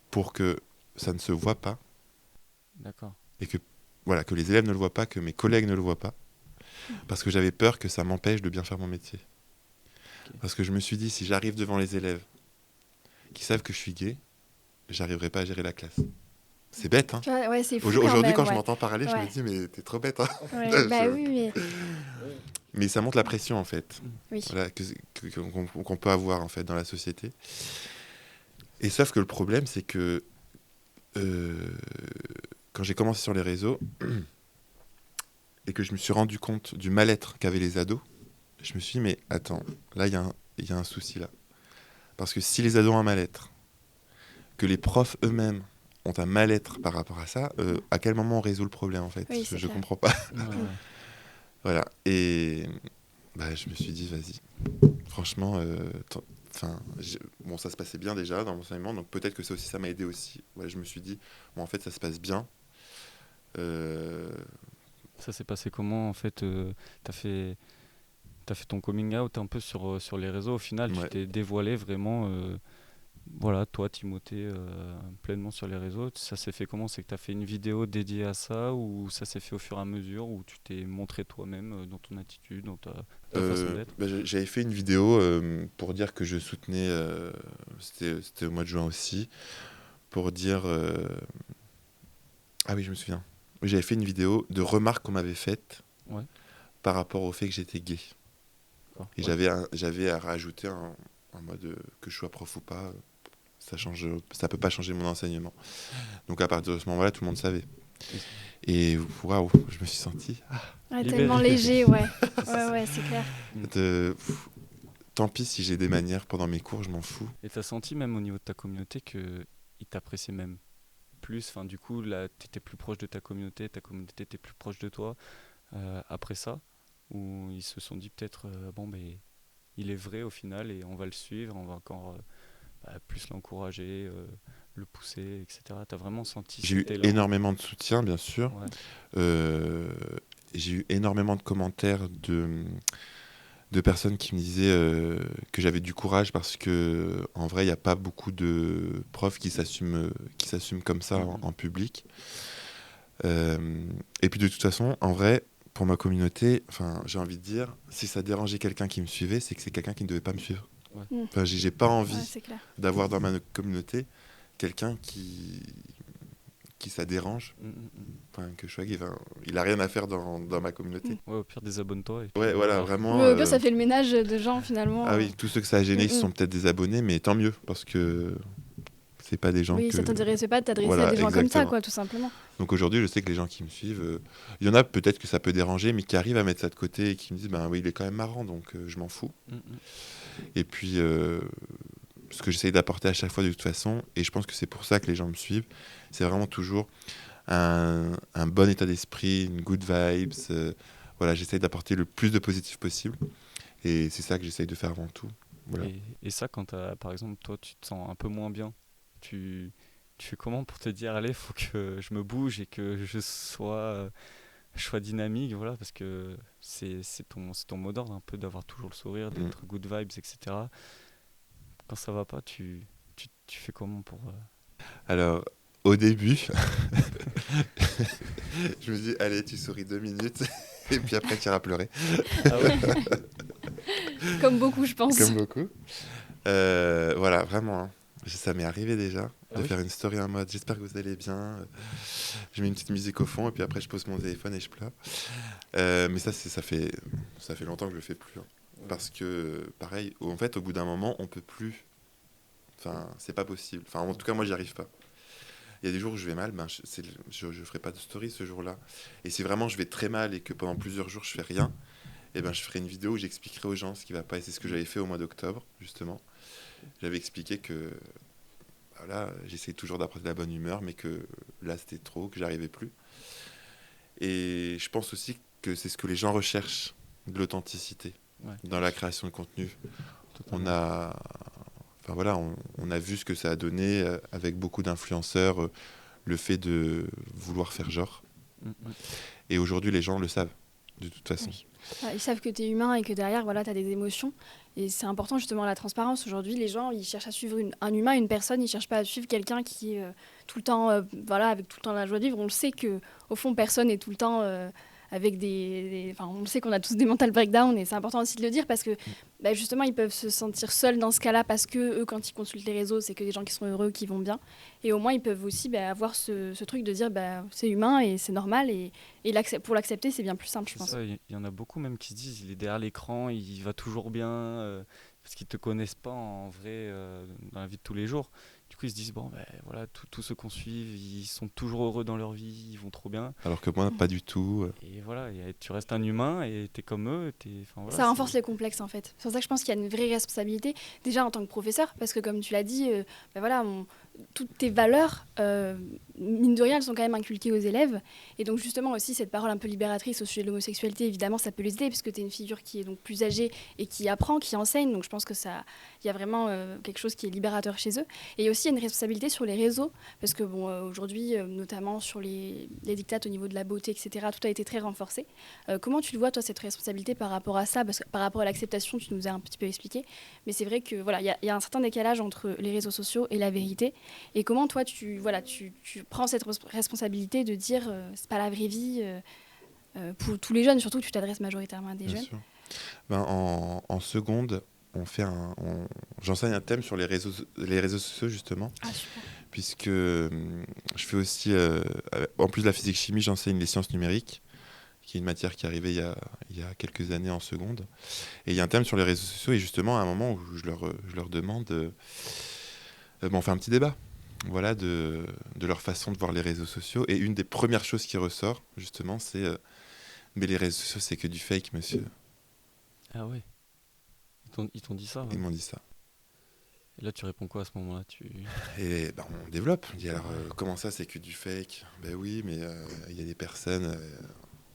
pour que ça ne se voit pas D'accord. et que voilà, que les élèves ne le voient pas, que mes collègues ne le voient pas, parce que j'avais peur que ça m'empêche de bien faire mon métier. Ok. Parce que je me suis dit, si j'arrive devant les élèves qui savent que je suis gay, j'arriverai pas à gérer la classe. C'est bête, hein? Tu vois, ouais, c'est fou Aujourd'hui, même, quand je ouais. m'entends parler, je me Ouais. dis, mais t'es trop bête, hein? Ouais, bah oui, mais Mais ça montre la pression, en fait, oui. voilà, qu'on peut avoir, en fait, dans la société. Et sauf que le problème, c'est que quand j'ai commencé sur les réseaux et que je me suis rendu compte du mal-être qu'avaient les ados, je me suis dit, mais attends, là, il y a un souci, là. Parce que si les ados ont un mal-être, que les profs eux-mêmes ont un mal-être par rapport à ça, à quel moment on résout le problème, en fait? Oui, c'est Je clair. comprends pas. Ouais, ouais. Voilà. Et bah, je me suis dit, vas-y, franchement, bon, ça se passait bien déjà dans l'enseignement, donc peut-être que ça aussi, ça m'a aidé aussi. Voilà, je me suis dit, bon, en fait, ça se passe bien. Ça s'est passé comment en fait t'as fait ton coming out un peu sur les réseaux. Au final, tu Ouais. t'es dévoilé vraiment, voilà, toi, Timothée, pleinement sur les réseaux. Ça s'est fait comment? C'est que tu as fait une vidéo dédiée à ça ou ça s'est fait au fur et à mesure où tu t'es montré toi-même dans ton attitude, dans ta façon d'être? J'avais fait une vidéo pour dire que je soutenais, c'était au mois de juin aussi, pour dire... Ah oui, je me souviens. Oui, j'avais fait une vidéo de remarques qu'on m'avait faites Ouais, par rapport au fait que j'étais gay. d'accord. Et Ouais. j'avais à rajouter en mode que je sois prof ou pas, ça peut pas changer mon enseignement. Donc à partir de ce moment-là, tout le monde savait. Et waouh, je me suis senti Ouais, Libéré. tellement léger, ouais. C'est Ouais, ça. ouais, c'est clair. tant pis si j'ai des manières pendant mes cours, je m'en fous. Et t'as senti même au niveau de ta communauté qu'ils t'appréciaient même plus. Enfin, du coup, là, t'étais plus proche de ta communauté était plus proche de toi après ça, où ils se sont dit peut-être, bon, ben, il est vrai au final et on va le suivre, on va encore plus l'encourager, le pousser, etc. T'as vraiment senti J'ai eu cet élan? énormément de soutien, bien sûr. Ouais. Euh, j'ai eu énormément de commentaires de personnes qui me disaient que j'avais du courage parce que en vrai, il n'y a pas beaucoup de profs qui s'assument comme ça en public. Et puis de toute façon, en vrai, pour ma communauté, enfin, j'ai envie de dire, si ça dérangeait quelqu'un qui me suivait, c'est que c'est quelqu'un qui ne devait pas me suivre. Ouais. Enfin, j'ai pas Ouais, envie c'est clair. d'avoir dans ma communauté quelqu'un qui ça dérange, Mm, mm, mm. enfin, que je sois gay. Enfin, il a rien à faire dans ma communauté. Ouais, au pire, désabonne-toi. Et puis, Ouais, voilà, voilà. vraiment. Oui, au pire, ça fait le ménage de gens finalement. Ah oui, tous ceux que ça a gêné, ils Mm, mm. sont peut-être des abonnés, mais tant mieux, parce que c'est pas des gens Oui, que... ça t'intéressait pas de t'adresser à Voilà, des gens comme ça, exactement. quoi, tout simplement. Donc aujourd'hui, je sais que les gens qui me suivent, il y en a peut-être que ça peut déranger, mais qui arrivent à mettre ça de côté et qui me disent, ben oui, il est quand même marrant, donc je m'en fous. Mm, mm. Et puis, ce que j'essaye d'apporter à chaque fois de toute façon, et je pense que c'est pour ça que les gens me suivent, c'est vraiment toujours un bon état d'esprit, une good vibes. Voilà, j'essaye d'apporter le plus de positif possible, et c'est ça que j'essaye de faire avant tout. Voilà. Et ça, quand par exemple, toi, tu te sens un peu moins bien, tu fais comment pour te dire, allez, faut que je me bouge et que je sois dynamique, voilà, parce que c'est ton mot d'ordre un peu d'avoir toujours le sourire, d'être good vibes, etc. Quand ça va pas, tu fais comment pour... Alors, au début, je me dis, allez, tu souris 2 minutes, et puis après, tu iras pleurer. Ah ouais. Comme beaucoup, je pense. Comme beaucoup. Voilà, vraiment. Hein. Ça m'est arrivé déjà Ah de oui. faire une story en mode j'espère que vous allez bien. Je mets une petite musique au fond et puis après je pose mon téléphone et je pleure. Mais ça fait longtemps que je le fais plus. Hein. Parce que pareil, en fait, au bout d'un moment, on peut plus. Enfin, c'est pas possible. Enfin, en tout cas, moi, j'y arrive pas. Il y a des jours où je vais mal, ben, je ferai pas de story ce jour-là. Et si vraiment je vais très mal et que pendant plusieurs jours je fais rien, et ben je ferai une vidéo où j'expliquerai aux gens ce qui va pas. Et c'est ce que j'avais fait au mois d'octobre, justement. J'avais expliqué que voilà, j'essayais toujours d'apporter de la bonne humeur, mais que là c'était trop, que j'arrivais plus. Et je pense aussi que c'est ce que les gens recherchent, de l'authenticité Ouais. dans la création de contenu. Totalement. Enfin voilà, on a vu ce que ça a donné avec beaucoup d'influenceurs, le fait de vouloir faire genre. Mm, mm. Et aujourd'hui, les gens le savent, de toute façon. Oui. Ils savent que tu es humain et que derrière, voilà, tu as des émotions. Et c'est important justement la transparence. Aujourd'hui, les gens, ils cherchent à suivre un humain, une personne. Ils cherchent pas à suivre quelqu'un qui est tout le temps, voilà, avec tout le temps la joie de vivre. On le sait que au fond, personne n'est tout le temps avec enfin, on le sait qu'on a tous des mental breakdowns et c'est important aussi de le dire parce que bah, justement, ils peuvent se sentir seuls dans ce cas-là parce que eux, quand ils consultent les réseaux, c'est que des gens qui sont heureux, qui vont bien. Et au moins, ils peuvent aussi avoir ce truc de dire bah, c'est humain et c'est normal et pour l'accepter, c'est bien plus simple, je C'est pense. ça, il y en a beaucoup même qui se disent, il est derrière l'écran, il va toujours bien, parce qu'ils te connaissent pas en vrai dans la vie de tous les jours. Du coup, ils se disent, bon, ben voilà, tous ceux qu'on suit, ils sont toujours heureux dans leur vie, ils vont trop bien. Alors que moi, pas du tout. Et voilà, tu restes un humain et t'es comme eux. Enfin, voilà, Ça renforce les complexes en fait. C'est pour ça que je pense qu'il y a une vraie responsabilité déjà en tant que professeur parce que comme tu l'as dit, voilà, toutes tes valeurs, mine de rien, elles sont quand même inculquées aux élèves. Et donc justement aussi, cette parole un peu libératrice au sujet de l'homosexualité, évidemment, ça peut les aider, puisque tu es une figure qui est donc plus âgée et qui apprend, qui enseigne. Donc je pense que il y a vraiment quelque chose qui est libérateur chez eux. Et aussi, il y a une responsabilité sur les réseaux, parce que bon, aujourd'hui, notamment sur les dictates au niveau de la beauté, etc., tout a été très renforcé. Comment tu le vois, toi, cette responsabilité par rapport à ça? Parce que par rapport à l'acceptation, tu nous as un petit peu expliqué. Mais c'est vrai que voilà, il y a un certain décalage entre les réseaux sociaux et la vérité. Et comment toi, tu prends cette responsabilité de dire c'est pas la vraie vie pour tous les jeunes, surtout que tu t'adresses majoritairement à des Bien jeunes. sûr. En seconde, j'enseigne un thème sur les réseaux sociaux, justement, Ah, super. puisque je fais aussi, en plus de la physique-chimie, j'enseigne les sciences numériques, qui est une matière qui est arrivée il y a quelques années en seconde. Et il y a un thème sur les réseaux sociaux, et justement, à un moment où je leur demande, on fait un petit débat, voilà, de leur façon de voir les réseaux sociaux. Et une des premières choses qui ressort, justement, c'est mais les réseaux sociaux, c'est que du fake, monsieur. Ah ouais. Ils t'ont dit ça, Ils ouais. m'ont dit ça. Et là, tu réponds quoi à ce moment-là? Et on développe. On dit alors, comment ça, c'est que du fake? Ben oui, mais il y a des personnes,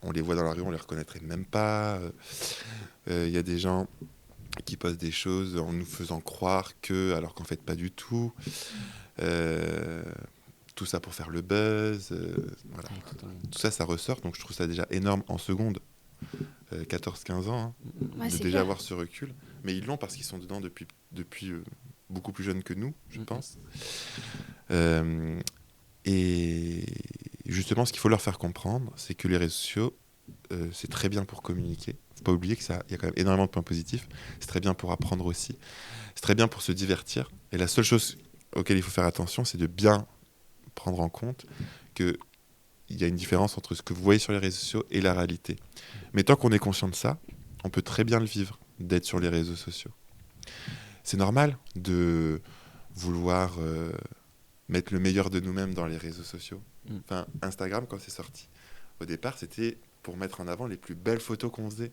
on les voit dans la rue, on les reconnaîtrait même pas. Il y a des gens qui postent des choses en nous faisant croire que, alors qu'en fait, pas du tout. Euh, tout ça pour faire le buzz. Voilà. Ouais, totalement. Tout ça, ça ressort. Donc je trouve ça déjà énorme en seconde. 14-15 ans, hein, Ouais, de c'est déjà clair. avoir ce recul. Mais ils l'ont parce qu'ils sont dedans depuis beaucoup plus jeunes que nous, je pense. Euh, et justement, ce qu'il faut leur faire comprendre, c'est que les réseaux sociaux, c'est très bien pour communiquer. Faut pas oublier qu'il y a quand même énormément de points positifs. C'est très bien pour apprendre aussi. C'est très bien pour se divertir. Et la seule chose auquel il faut faire attention, c'est de bien prendre en compte qu'il y a une différence entre ce que vous voyez sur les réseaux sociaux et la réalité. Mais tant qu'on est conscient de ça, on peut très bien le vivre, d'être sur les réseaux sociaux. C'est normal de vouloir mettre le meilleur de nous-mêmes dans les réseaux sociaux. Enfin, Instagram, quand c'est sorti, au départ, c'était pour mettre en avant les plus belles photos qu'on faisait.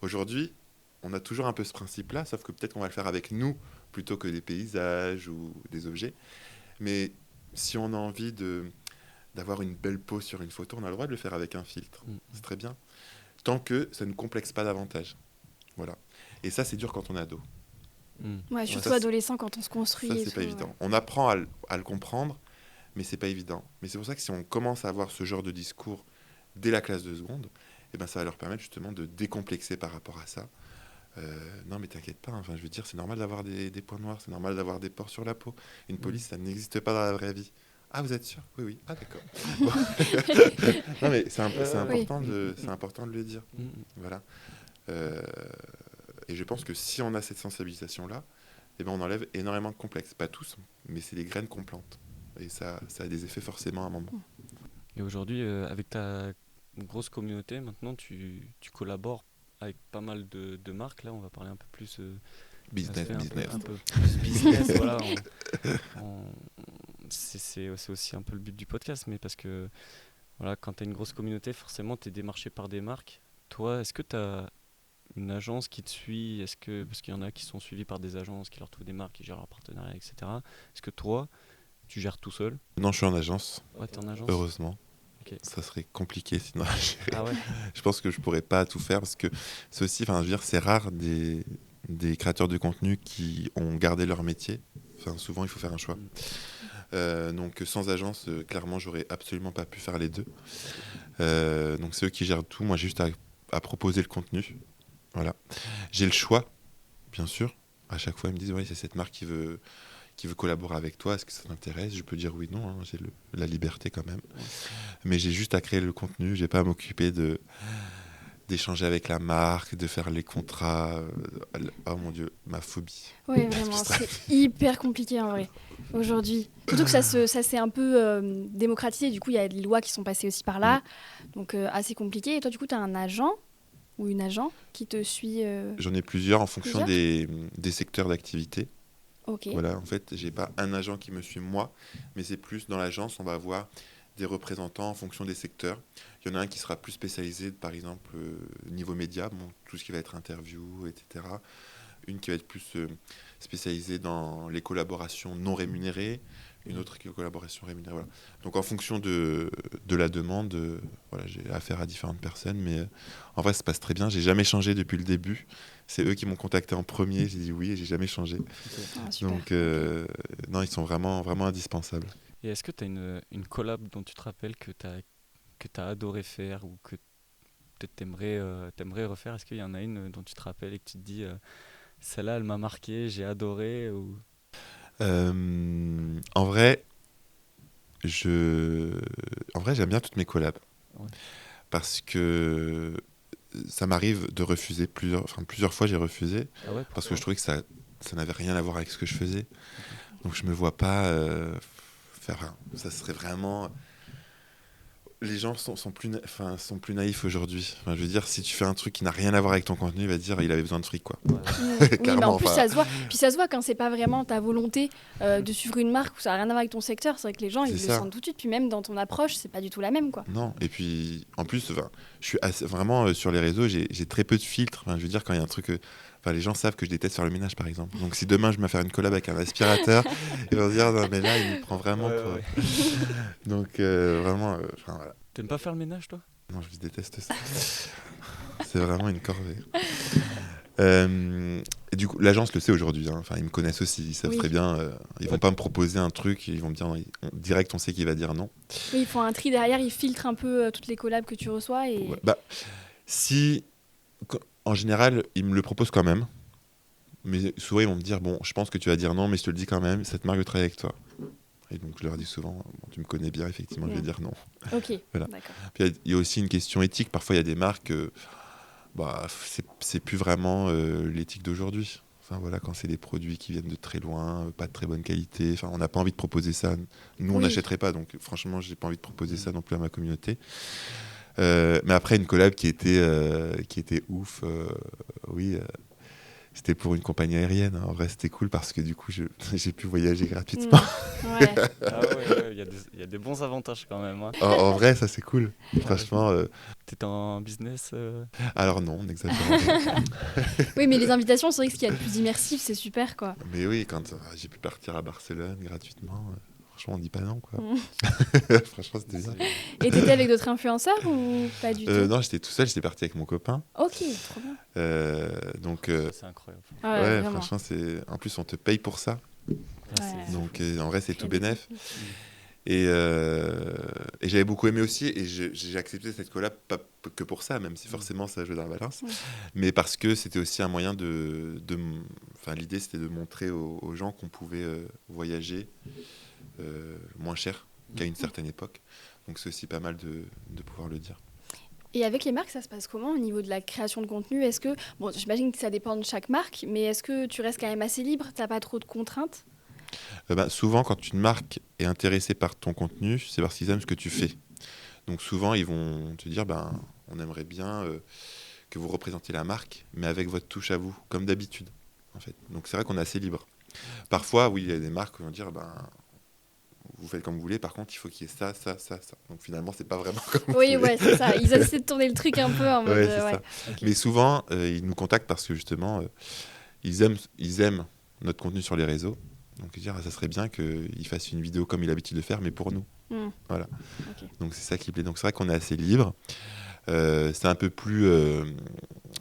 Aujourd'hui, on a toujours un peu ce principe-là, sauf que peut-être qu'on va le faire avec nous plutôt que des paysages ou des objets. Mais si on a envie d'avoir une belle pose sur une photo, on a le droit de le faire avec un filtre. C'est très bien. Tant que ça ne complexe pas davantage. Voilà. Et ça, c'est dur quand on est ado. Ouais, surtout Ça, adolescent quand on se construit ça, et c'est tout. pas évident. On apprend à le comprendre, mais c'est pas évident. Mais c'est pour ça que si on commence à avoir ce genre de discours dès la classe de seconde, eh ben, ça va leur permettre justement de décomplexer par rapport à ça. Non, mais t'inquiète pas, enfin, je veux dire, c'est normal d'avoir des points noirs, c'est normal d'avoir des pores sur la peau. Une police, ça n'existe pas dans la vraie vie. Ah, vous êtes sûr? Oui, oui. Ah, d'accord. Bon. Non, mais c'est important de le dire. Voilà. Et je pense que si on a cette sensibilisation-là, eh ben, on enlève énormément de complexes. Pas tous, mais c'est les graines qu'on plante. Et ça a des effets forcément à un moment. Et aujourd'hui, avec ta grosse communauté, maintenant, tu collabores avec pas mal de marques. Là, on va parler un peu plus Business. un peu plus business. Voilà, c'est aussi un peu le but du podcast, mais parce que voilà, quand tu as une grosse communauté, forcément, tu es démarché par des marques. Toi, est-ce que tu as une agence qui te suit? Parce qu'il y en a qui sont suivis par des agences, qui leur trouvent des marques, qui gèrent leurs partenariats, etc. Est-ce que toi, tu gères tout seul? Non, je suis en agence. Ouais, t'es en agence. Heureusement. Ok. Ça serait compliqué sinon à gérer. Ah ouais. Je pense que je pourrais pas tout faire parce que c'est aussi, enfin, je veux dire, c'est rare des créateurs de contenu qui ont gardé leur métier. Enfin, souvent, il faut faire un choix. Donc, sans agence, clairement, j'aurais absolument pas pu faire les deux. Donc, c'est eux qui gèrent tout. Moi, j'ai juste à proposer le contenu. Voilà. J'ai le choix, bien sûr. À chaque fois, ils me disent, ouais, c'est cette marque qui veut collaborer avec toi, est-ce que ça t'intéresse? Je peux dire oui, non, hein, j'ai la liberté quand même. Mais j'ai juste à créer le contenu, j'ai pas à m'occuper d'échanger avec la marque, de faire les contrats. Oh mon Dieu, ma phobie. Oui, vraiment, c'est hyper compliqué en vrai, aujourd'hui. Surtout que ça s'est un peu démocratisé, du coup, il y a des lois qui sont passées aussi par là, donc assez compliqué. Et toi, du coup, tu as un agent ou une agent qui te suit J'en ai plusieurs en fonction des secteurs d'activité. Ok. Voilà, en fait, j'ai pas un agent qui me suit moi, mais c'est plus dans l'agence, on va avoir des représentants en fonction des secteurs. Il y en a un qui sera plus spécialisé, par exemple, niveau média, bon, tout ce qui va être interview, etc. une qui va être plus spécialisée dans les collaborations non rémunérées, une autre qui est collaboration rémunérée. Voilà. Donc en fonction de la demande, voilà, j'ai affaire à différentes personnes, mais en vrai ça se passe très bien. J'ai jamais changé depuis le début. C'est eux qui m'ont contacté en premier, j'ai dit oui et j'ai jamais changé. Ah, super. Donc non, ils sont vraiment, vraiment indispensables. Et est-ce que tu as une collab dont tu te rappelles que tu as adoré faire ou que peut-être t'aimerais refaire? Est-ce qu'il y en a une dont tu te rappelles et que tu te dis celle-là elle m'a marqué, j'ai adoré ou... En vrai, j'aime bien toutes mes collabs. Ouais. Parce que ça m'arrive de refuser plusieurs fois j'ai refusé Ah ouais, parce que pourquoi? je trouvais que ça n'avait rien à voir avec ce que je faisais. Donc je me vois pas faire. Ça serait vraiment. Les gens sont plus naïfs aujourd'hui. Enfin, je veux dire, si tu fais un truc qui n'a rien à voir avec ton contenu, il va te dire il avait besoin de fric, quoi. Ouais. Oui, mais Clairement, en plus, enfin, ça se voit. Puis ça se voit quand c'est pas vraiment ta volonté de suivre une marque ou ça n'a rien à voir avec ton secteur. C'est vrai que les gens, ils C'est le ça. sentent tout de suite. Puis même dans ton approche, c'est pas du tout la même, quoi. Non. Et puis, en plus, enfin, je suis vraiment sur les réseaux, j'ai très peu de filtres. Enfin, je veux dire, quand il y a un truc. Enfin, les gens savent que je déteste faire le ménage, par exemple. Donc, si demain je me fais faire une collab avec un aspirateur, ils vont se dire non, mais là, il me prend vraiment Ouais, pour. ouais. Donc, vraiment. Enfin, voilà. T'aimes pas faire le ménage, toi? Non, je déteste ça. C'est vraiment une corvée. Et du coup, l'agence le sait aujourd'hui. Hein. Enfin, ils me connaissent aussi. Ils savent Oui. très bien. Ils vont pas me proposer un truc. Ils vont me dire direct. On sait qu'il va dire non. Oui, ils font un tri derrière, ils filtrent un peu toutes les collabs que tu reçois. Et... Ouais. Bah, en général, ils me le proposent quand même. Mais souvent, ils vont me dire bon, je pense que tu vas dire non, mais je te le dis quand même. Cette marque de travailler avec toi. Et donc, je leur dis souvent bon, tu me connais bien. Effectivement, je vais dire non. Ok, Voilà. d'accord. Puis il y a aussi une question éthique. Parfois, il y a des marques. Bah, c'est plus vraiment l'éthique d'aujourd'hui. Enfin voilà, quand c'est des produits qui viennent de très loin, pas de très bonne qualité, enfin on n'a pas envie de proposer ça. Nous on Oui. n'achèterait pas, donc franchement j'ai pas envie de proposer ça non plus à ma communauté. Mais après une collab qui était ouf, oui, c'était pour une compagnie aérienne. En vrai c'était cool parce que du coup j'ai pu voyager gratuitement. Ouais. Ah ouais, il y a des bons avantages quand même. Hein. En vrai ça c'est cool. Franchement. T'étais en business Alors non, on exagère pas. Oui, mais les invitations, c'est vrai que ce qu'il y a de plus immersif, c'est super, quoi. Mais oui, quand j'ai pu partir à Barcelone gratuitement, franchement, on dit pas non, quoi. Franchement, c'était bien. Et t'étais avec d'autres influenceurs ou pas du tout? Non, j'étais tout seul, j'étais parti avec mon copain. Ok, trop bien. Donc, c'est incroyable. Ah ouais, vraiment. franchement, en plus, on te paye pour ça. Ouais. Donc, en vrai, c'est tout Très bénef. bénéfique. Et j'avais beaucoup aimé aussi, et j'ai accepté cette collab, pas que pour ça, même si forcément ça joue dans la balance, Ouais. mais parce que c'était aussi un moyen enfin, l'idée, c'était de montrer aux gens qu'on pouvait voyager moins cher qu'à une certaine époque. Donc c'est aussi pas mal de pouvoir le dire. Et avec les marques, ça se passe comment au niveau de la création de contenu? Est-ce que, bon, j'imagine que ça dépend de chaque marque, mais est-ce que tu restes quand même assez libre? T'as pas trop de contraintes? Souvent, quand une marque est intéressée par ton contenu, c'est parce qu'ils aiment ce que tu fais. Donc souvent, ils vont te dire, on aimerait bien que vous représentiez la marque, mais avec votre touche à vous, comme d'habitude. En fait. Donc c'est vrai qu'on est assez libre. Parfois, oui, il y a des marques qui vont dire, vous faites comme vous voulez, par contre, il faut qu'il y ait ça. Donc finalement, c'est pas vraiment comme vous Oui, voulez. ouais, c'est ça. Ils essaient de tourner le truc un peu en mode. Ouais, c'est ça. Ok. Mais souvent, ils nous contactent parce que justement, ils aiment notre contenu sur les réseaux. Donc ils disent, ça serait bien qu'il fasse une vidéo comme il a l'habitude de faire, mais pour nous. Voilà. Ok. Donc c'est ça qui plaît. Donc c'est vrai qu'on est assez libre. C'est un peu plus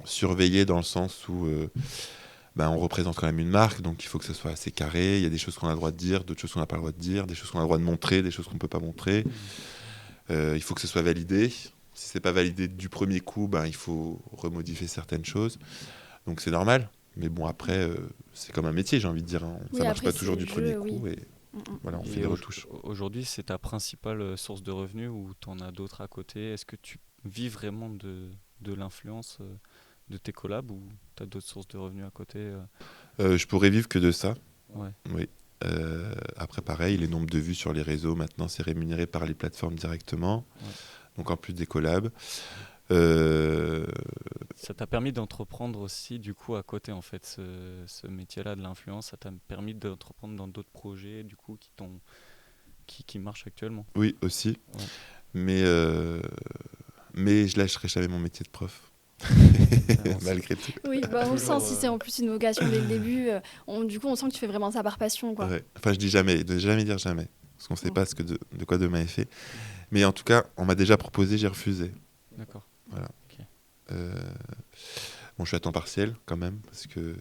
surveillé dans le sens où on représente quand même une marque, donc il faut que ce soit assez carré. Il y a des choses qu'on a le droit de dire, d'autres choses qu'on n'a pas le droit de dire, des choses qu'on a le droit de montrer, des choses qu'on ne peut pas montrer. Il faut que ce soit validé. Si c'est pas validé du premier coup, il faut remodifier certaines choses. Donc c'est normal. Mais bon, après, c'est comme un métier, j'ai envie de dire. Hein. Oui, Ça marche après, pas toujours c'est du le premier jeu, coup. oui. Et voilà, on Et fait des retouches. Aujourd'hui, c'est ta principale source de revenus ou tu en as d'autres à côté? Est-ce que tu vis vraiment de l'influence de tes collabs ou tu as d'autres sources de revenus à côté Je pourrais vivre que de ça. Ouais. Oui. Après, pareil, les nombres de vues sur les réseaux, maintenant, c'est rémunéré par les plateformes directement. Ouais. Donc, en plus des collabs. Ça t'a permis d'entreprendre aussi, du coup, à côté, en fait, ce métier-là de l'influence, ça t'a permis d'entreprendre dans d'autres projets, du coup, qui marchent actuellement. Oui, aussi. Ouais. Mais je lâcherai jamais mon métier de prof. malgré tout. Oui, bah, on le sent Toujours, si c'est en plus une vocation dès le début. Du coup, on sent que tu fais vraiment ça par passion, quoi. Ouais. Enfin, je dis jamais, de jamais dire jamais, parce qu'on ne sait pas de quoi demain est fait. Mais en tout cas, on m'a déjà proposé, j'ai refusé. D'accord. Voilà. Ok. Bon, je suis à temps partiel quand même, parce que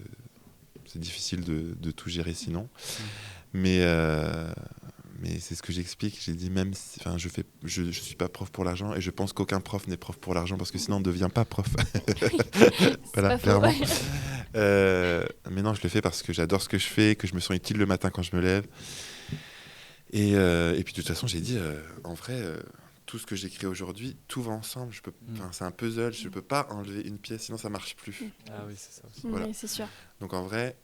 c'est difficile de tout gérer sinon. Mais c'est ce que j'explique. J'ai dit même, je suis pas prof pour l'argent et je pense qu'aucun prof n'est prof pour l'argent parce que sinon on ne devient pas prof. Voilà, pas faux, clairement. ouais. Mais non, je le fais parce que j'adore ce que je fais, que je me sens utile le matin quand je me lève. Et puis de toute façon, j'ai dit, en vrai, tout ce que j'écris aujourd'hui, tout va ensemble. C'est un puzzle, je peux pas enlever une pièce, sinon ça marche plus. Ah oui, c'est ça aussi. Voilà. Oui, c'est sûr. Donc en vrai,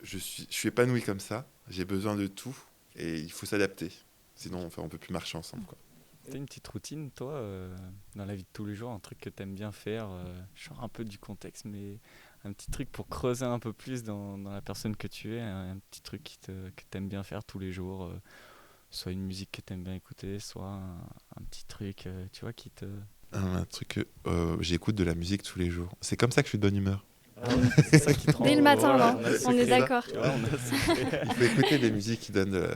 je suis épanoui comme ça. J'ai besoin de tout et il faut s'adapter. Sinon, enfin, on peut plus marcher ensemble, quoi. T'as une petite routine, toi, dans la vie de tous les jours, un truc que t'aimes bien faire, je sors un peu du contexte, mais un petit truc pour creuser un peu plus dans la personne que tu es, un petit truc que t'aimes bien faire tous les jours, soit une musique que t'aimes bien écouter, soit un petit truc, tu vois, qui te... Un truc que j'écoute de la musique tous les jours. C'est comme ça que je suis de bonne humeur. Ah ouais, c'est ça qui te rend... Dès le matin, voilà, non on a le On est secret. d'accord. Tu vois, on a le secret. Il faut écouter des musiques qui donnent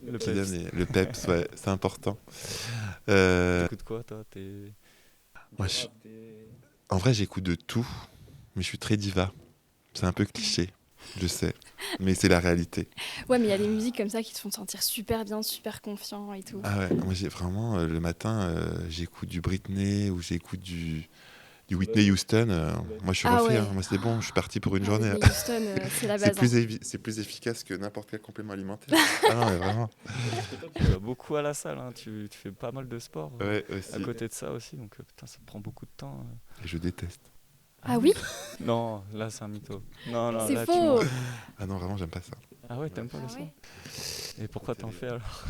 Le qui peps. donnent le peps, ouais, c'est important. T'écoutes quoi, toi? Moi, en vrai, j'écoute de tout, mais je suis très diva. C'est un peu cliché, je sais, mais c'est la réalité. Ouais, mais il y a des musiques comme ça qui te font sentir super bien, super confiant et tout. Ah ouais, moi j'ai vraiment le matin, j'écoute du Britney ou j'écoute du Whitney Houston. Moi je suis Ah refait, ouais. hein. Moi c'est bon, je suis parti pour une Ah, journée. Whitney Houston, c'est la base. C'est plus efficace que n'importe quel complément alimentaire. Ah non, mais vraiment. Tu vas beaucoup à la salle, hein, tu fais pas mal de sport Ouais, aussi. à côté de ça aussi, donc putain, ça prend beaucoup de temps. Et je déteste. Ah oui? Non, là c'est un mytho. Non, non, C'est là tu faux. mens. Ah non, vraiment, j'aime pas ça. Ah ouais, t'aimes pas le Ah sport? ouais. Et pourquoi t'en fais alors?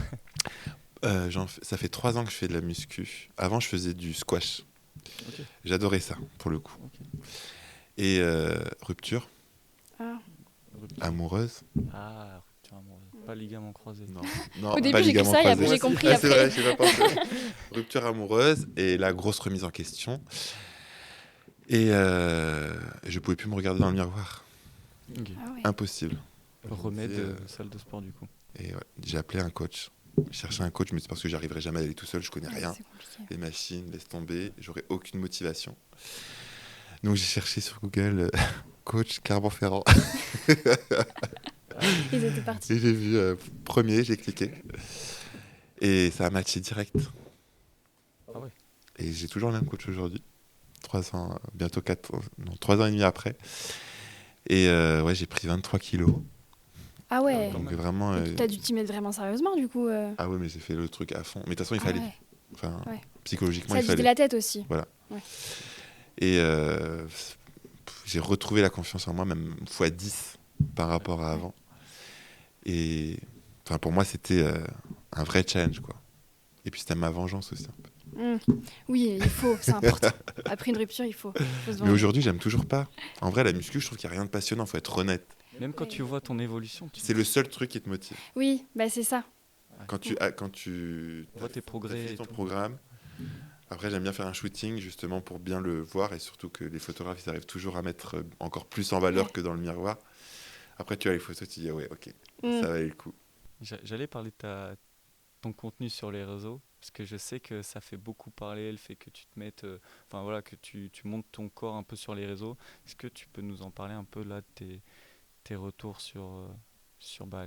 Ça fait 3 ans que je fais de la muscu. Avant, je faisais du squash. Ok. J'adorais ça, pour le coup. Ok. Et rupture Ah. Rupture. amoureuse. Ah, rupture amoureuse. Pas ligament croisé. Non, non, Au pas début, j'ai cru ligament ça et croisé. après, j'ai compris. Ah, c'est Après. vrai, j'ai pas pensé. Rupture amoureuse et la grosse remise en question. Et je pouvais plus me regarder dans le miroir. Ok. Ah ouais. Impossible. Remède Et, salle de sport du coup. Et ouais, j'ai appelé un coach. J'ai cherché un coach, mais c'est parce que j'arriverai jamais à aller tout seul, je connais rien. C'est compliqué. Les machines, laisse tomber, j'aurais aucune motivation. Donc j'ai cherché sur Google coach Clermont-Ferrand. Ils étaient partis. Et j'ai vu premier, j'ai cliqué. Et ça a matché direct. Ah ouais. Et j'ai toujours le même coach aujourd'hui. 3 ans, bientôt 3 ans et demi après. Et ouais, j'ai pris 23 kilos. Ah ouais. Donc vraiment. T'as dû t'y mettre vraiment sérieusement du coup. Ah ouais, mais j'ai fait le truc à fond. Mais de toute façon, il Ah fallait. ouais. Enfin, Ouais. psychologiquement, Ça a il vidé fallait. la tête aussi. Et j'ai retrouvé la confiance en moi, même x10 par rapport à avant. Et enfin, pour moi, c'était un vrai challenge, quoi. Et puis c'était ma vengeance aussi. Un peu. Oui, il faut, c'est important. Après une rupture, il faut se Mais venger. aujourd'hui, j'aime toujours pas. En vrai, la muscu, je trouve qu'il n'y a rien de passionnant, faut être honnête. Même quand tu vois ton évolution, C'est le seul truc qui te motive. Oui, bah c'est ça. Quand tu vois tes progrès. fini et ton tout. programme. Après, j'aime bien faire un shooting justement pour bien le voir et surtout que les photographes ils arrivent toujours à mettre encore plus en valeur que dans le miroir. Après, tu as les photos, tu dis ah ouais, ok, ça valait le coup. J'allais parler de ton contenu sur les réseaux, parce que je sais que ça fait beaucoup parler, le fait que tu te mettes, enfin voilà, que tu montes ton corps un peu sur les réseaux. Est-ce que tu peux nous en parler un peu là de tes retours sur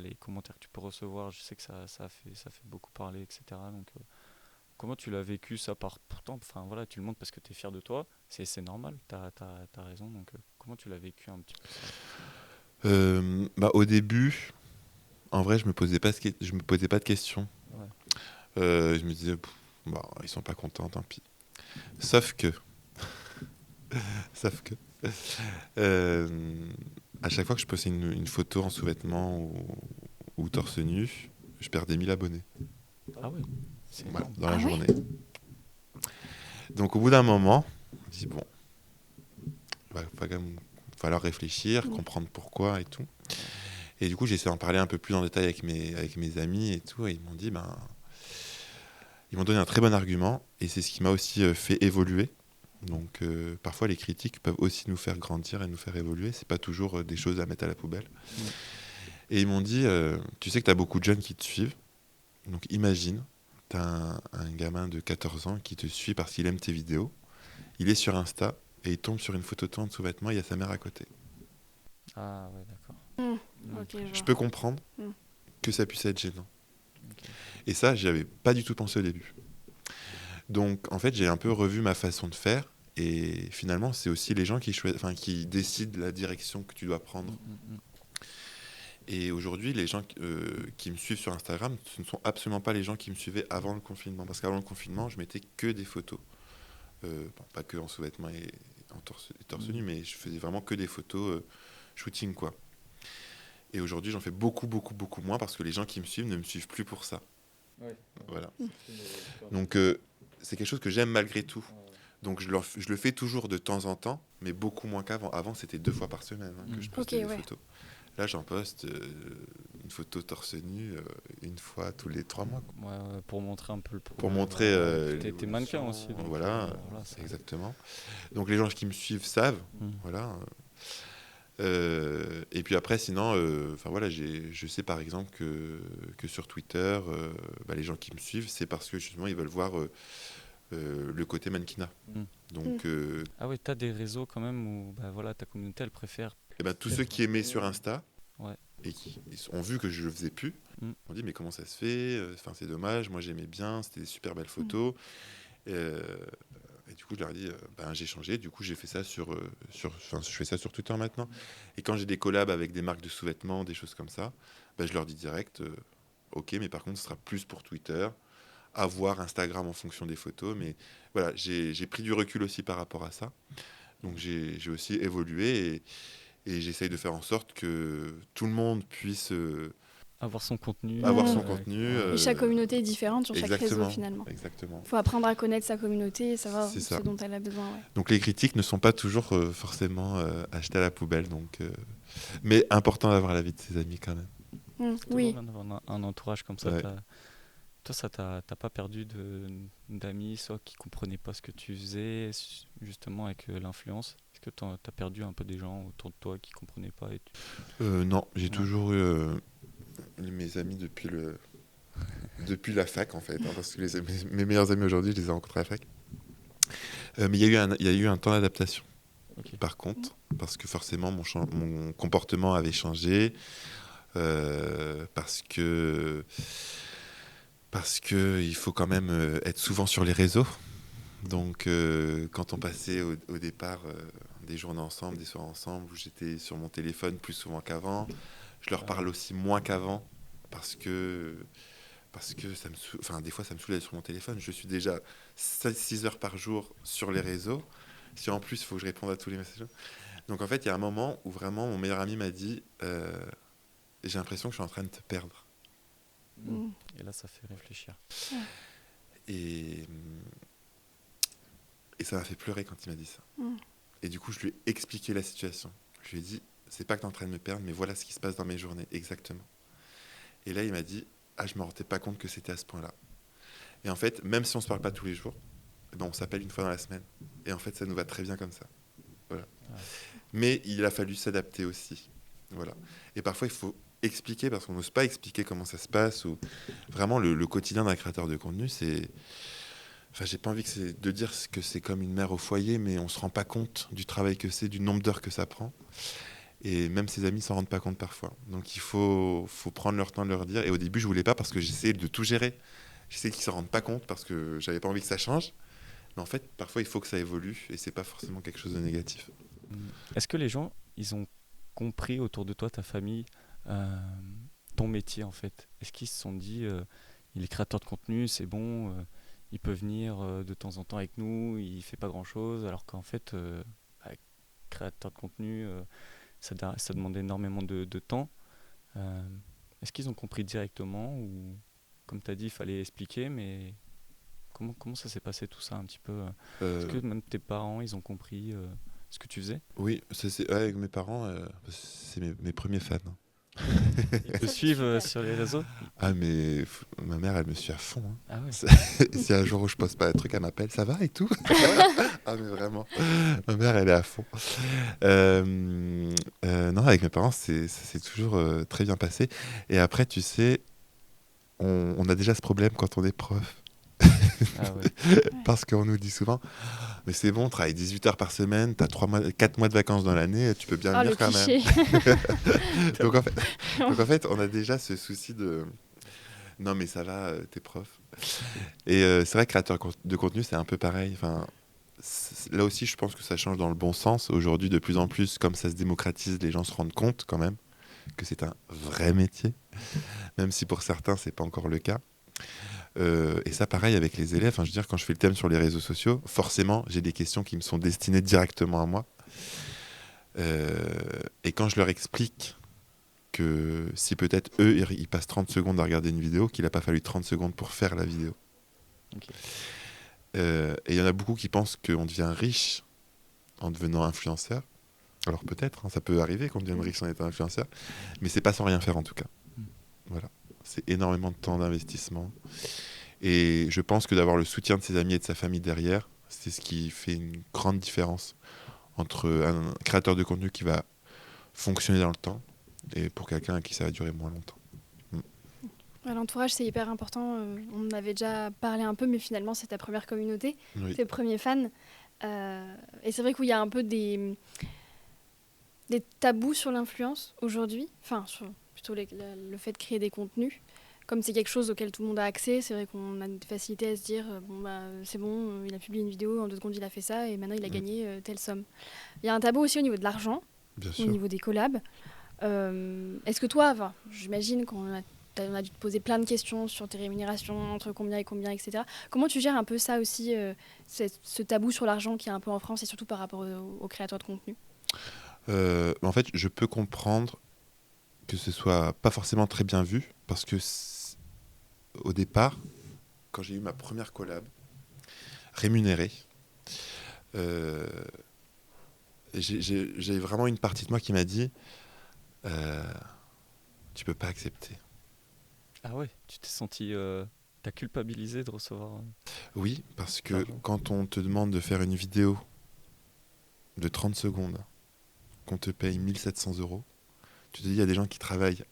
les commentaires que tu peux recevoir? Je sais que ça fait beaucoup parler, etc. Donc comment tu l'as vécu ça pourtant, enfin voilà, tu le montres parce que tu es fier de toi, c'est normal, t'as raison, donc comment tu l'as vécu un petit peu ça? Bah, au début, en vrai, je me posais pas de questions. Ouais. Je me disais, bah, ils sont pas contents, tant pis. Sauf que, à chaque fois que je postais une photo en sous-vêtements ou torse nu, je perdais 1000 abonnés. Ah oui, c'est Voilà, énorme. dans la Ah ouais. journée. Donc au bout d'un moment, on dit bon, il va quand même falloir réfléchir, comprendre pourquoi et tout. Et du coup, j'ai essayé d'en parler un peu plus en détail avec mes amis et tout, et ils m'ont dit, ils m'ont donné un très bon argument, et c'est ce qui m'a aussi fait évoluer. Donc parfois les critiques peuvent aussi nous faire grandir et nous faire évoluer. C'est pas toujours des choses à mettre à la poubelle. Et ils m'ont dit, tu sais que tu as beaucoup de jeunes qui te suivent. Donc imagine, tu as un gamin de 14 ans qui te suit parce qu'il aime tes vidéos. Il est sur Insta et il tombe sur une photo de toi en sous-vêtements et il y a sa mère à côté. Ah ouais, d'accord. Ok, Je peux comprendre que ça puisse être gênant. Ok. Et ça, j'y avais pas du tout pensé au début. Donc en fait, j'ai un peu revu ma façon de faire. Et finalement, c'est aussi les gens qui décident la direction que tu dois prendre. Et aujourd'hui, les gens qui me suivent sur Instagram, ce ne sont absolument pas les gens qui me suivaient avant le confinement. Parce qu'avant le confinement, je mettais que des photos. Bon, pas que en sous-vêtements et en torse nu, mais je faisais vraiment que des photos shooting, quoi. Et aujourd'hui, j'en fais beaucoup, beaucoup, beaucoup moins parce que les gens qui me suivent ne me suivent plus pour ça. Ouais. Voilà. Donc, c'est quelque chose que j'aime malgré tout. Donc, je le fais toujours de temps en temps, mais beaucoup moins qu'avant. Avant, c'était 2 fois par semaine que je postais des photos. Là, j'en poste une photo torse nu une fois tous les 3 mois. Quoi. Ouais, pour montrer un peu le pour montrer t'es mannequin aussi. Donc, voilà, exactement. Donc, les gens qui me suivent savent. Voilà. Et puis après, sinon, voilà, je sais par exemple que sur Twitter, les gens qui me suivent, c'est parce que justement, ils veulent voir le côté mannequinat. Donc, ah oui, tu as des réseaux quand même où voilà, ta communauté, elle préfère. Et tous ceux qui aimaient sur Insta ouais. et qui ont vu que je le faisais plus, m'ont dit mais comment ça se fait, c'est dommage, moi j'aimais bien, c'était des super belles photos. Et du coup, je leur ai dit, j'ai changé. Du coup, j'ai fait ça je fais ça sur Twitter maintenant. Et quand j'ai des collabs avec des marques de sous-vêtements, des choses comme ça, je leur dis direct, ok, mais par contre, ce sera plus pour Twitter, à voir Instagram en fonction des photos. Mais voilà, j'ai pris du recul aussi par rapport à ça. Donc, j'ai aussi évolué et j'essaye de faire en sorte que tout le monde puisse avoir son contenu. Et chaque communauté est différente sur chaque réseau finalement. Exactement. Il faut apprendre à connaître sa communauté et savoir ce dont elle a besoin. Ouais. Donc les critiques ne sont pas toujours forcément achetées à la poubelle. Donc, mais important d'avoir l'avis de ses amis quand même. C'est toujours bien d'avoir un entourage comme ça. Ouais. Toi, ça t'as pas perdu d'amis, soit qui comprenaient pas ce que tu faisais, justement avec l'influence. Est-ce que t'as perdu un peu des gens autour de toi qui comprenaient pas Non, j'ai toujours eu mes amis depuis la fac en fait, parce que mes meilleurs amis aujourd'hui, je les ai rencontrés à la fac. Mais il y a eu un temps d'adaptation. Okay. Par contre, parce que forcément mon comportement avait changé, parce que il faut quand même être souvent sur les réseaux. Donc quand on passait au départ des journées ensemble, des soirs ensemble, où j'étais sur mon téléphone plus souvent qu'avant, je leur parle aussi moins qu'avant, parce que des fois ça me saoule d'être sur mon téléphone. Je suis déjà 6 heures par jour sur les réseaux. Si en plus il faut que je réponde à tous les messages. Donc en fait il y a un moment où vraiment mon meilleur ami m'a dit j'ai l'impression que je suis en train de te perdre. Et là ça fait réfléchir. Et ça m'a fait pleurer quand il m'a dit ça. Et du coup je lui ai expliqué la situation. Je lui ai dit c'est pas que tu es en train de me perdre, mais voilà ce qui se passe dans mes journées exactement. Et là il m'a dit je ne me rendais pas compte que c'était à ce point-là. Et en fait, même si on ne se parle pas tous les jours, on s'appelle une fois dans la semaine. Et en fait, ça nous va très bien comme ça. Voilà. Ouais. Mais il a fallu s'adapter aussi. Voilà. Et parfois, il faut expliquer, parce qu'on n'ose pas expliquer comment ça se passe. Ou... Vraiment, le quotidien d'un créateur de contenu, c'est... Enfin, j'ai pas envie de dire que c'est comme une mère au foyer, mais on ne se rend pas compte du travail que c'est, du nombre d'heures que ça prend. Et même ses amis s'en rendent pas compte parfois. Donc il faut prendre leur temps de leur dire. Et au début, je voulais pas parce que j'essayais de tout gérer. J'essayais qu'ils s'en rendent pas compte parce que j'avais pas envie que ça change. Mais en fait, parfois, il faut que ça évolue et c'est pas forcément quelque chose de négatif. Est-ce que les gens, ils ont compris autour de toi, ta famille, ton métier en fait? Est-ce qu'ils se sont dit, il est créateur de contenu, c'est bon, il peut venir de temps en temps avec nous, il fait pas grand-chose, alors qu'en fait, créateur de contenu... Ça demande énormément de temps. Est-ce qu'ils ont compris directement ou, comme tu as dit, il fallait expliquer, mais comment ça s'est passé tout ça un petit peu Est-ce que même tes parents, ils ont compris ce que tu faisais? Oui, avec mes parents, c'est mes premiers fans. Ils te suivent sur les réseaux? Ah, mais ma mère, elle me suit à fond, hein. Ah ouais. Si un jour où je poste pas un truc, elle m'appelle, ça va et tout. Ah, mais vraiment, ma mère, elle est à fond. Non, avec mes parents, ça s'est toujours très bien passé. Et après, tu sais, on a déjà ce problème quand on est prof. Ah ouais. Parce qu'on nous dit souvent, mais c'est bon, travaille 18 heures par semaine, t'as 4 mois de vacances dans l'année, tu peux bien Ah, le venir quand même. cliché. Donc en fait, on a déjà ce souci de non, mais ça va, t'es prof. Et c'est vrai que créateur de contenu, c'est un peu pareil. Enfin, là aussi, je pense que ça change dans le bon sens. Aujourd'hui, de plus en plus, comme ça se démocratise, les gens se rendent compte quand même que c'est un vrai métier, même si pour certains, c'est pas encore le cas. Et ça, pareil avec les élèves. Enfin, je veux dire, quand je fais le thème sur les réseaux sociaux, forcément, j'ai des questions qui me sont destinées directement à moi. Et quand je leur explique que si peut-être eux, ils passent 30 secondes à regarder une vidéo, qu'il n'a pas fallu 30 secondes pour faire la vidéo. Ok. Et il y en a beaucoup qui pensent qu'on devient riche en devenant influenceur. Alors peut-être, hein, ça peut arriver qu'on devienne riche en étant influenceur, mais c'est pas sans rien faire en tout cas. Voilà, c'est énormément de temps d'investissement. Et je pense que d'avoir le soutien de ses amis et de sa famille derrière, c'est ce qui fait une grande différence entre un créateur de contenu qui va fonctionner dans le temps et pour quelqu'un à qui ça va durer moins longtemps. L'entourage, c'est hyper important. On en avait déjà parlé un peu, mais finalement, c'est ta première communauté, Oui. tes premiers fans. Et c'est vrai qu'il y a un peu des tabous sur l'influence aujourd'hui. Enfin, sur plutôt le fait de créer des contenus. Comme c'est quelque chose auquel tout le monde a accès, c'est vrai qu'on a une facilité à se dire bon, bah, c'est bon, il a publié une vidéo, en 2 secondes, il a fait ça, et maintenant, il a gagné telle somme. Il y a un tabou aussi au niveau de l'argent, Bien au sûr. niveau des collabs. Est-ce que toi, enfin, j'imagine qu'on a dû te poser plein de questions sur tes rémunérations, entre combien et combien, etc. Comment tu gères un peu ça aussi, ce tabou sur l'argent qu'il y a un peu en France, et surtout par rapport aux créateurs de contenu? En fait, je peux comprendre que ce soit pas forcément très bien vu, parce que au départ, quand j'ai eu ma première collab rémunérée, euh, j'ai vraiment une partie de moi qui m'a dit tu peux pas accepter. Ah ouais, tu t'es senti. T'as culpabilisé de recevoir. Oui, parce que L'argent. quand on te demande de faire une vidéo de 30 secondes, qu'on te paye 1 700 €, tu te dis il y a des gens qui travaillent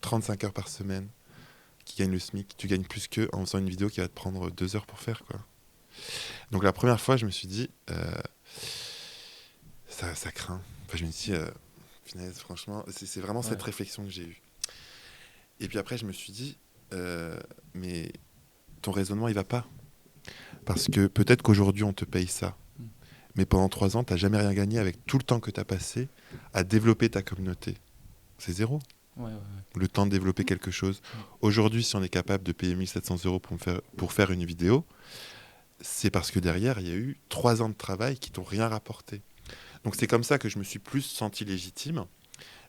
35 heures par semaine, qui gagnent le SMIC, tu gagnes plus qu'eux en faisant une vidéo qui va te prendre 2 heures pour faire, quoi. Donc la première fois, je me suis dit, ça craint. Enfin, je me suis dit, punaise, franchement, c'est vraiment cette Ouais. réflexion que j'ai eue. Et puis après, je me suis dit, mais ton raisonnement, il va pas. Parce que peut-être qu'aujourd'hui, on te paye ça. Mm. Mais pendant 3 ans, tu n'as jamais rien gagné avec tout le temps que tu as passé à développer ta communauté. C'est zéro. Ouais, ouais, ouais. Le temps de développer quelque chose. Aujourd'hui, si on est capable de payer 1 700 € pour faire une vidéo, c'est parce que derrière, il y a eu 3 ans de travail qui t'ont rien rapporté. Donc c'est comme ça que je me suis plus senti légitime,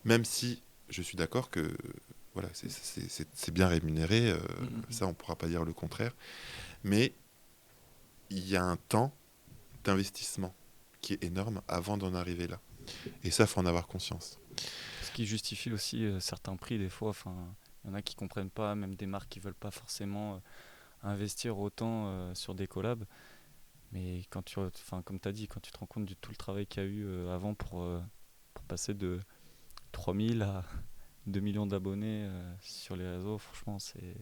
même si je suis d'accord que voilà, c'est bien rémunéré, ça on ne pourra pas dire le contraire, mais il y a un temps d'investissement qui est énorme avant d'en arriver là. Et ça, il faut en avoir conscience. Ce qui justifie aussi certains prix des fois. Enfin, il y en a qui comprennent pas, même des marques qui veulent pas forcément investir autant sur des collabs. Mais quand comme tu as dit, quand tu te rends compte de tout le travail qu'il y a eu avant pour passer de 3000 à 2 millions d'abonnés sur les réseaux, franchement, c'est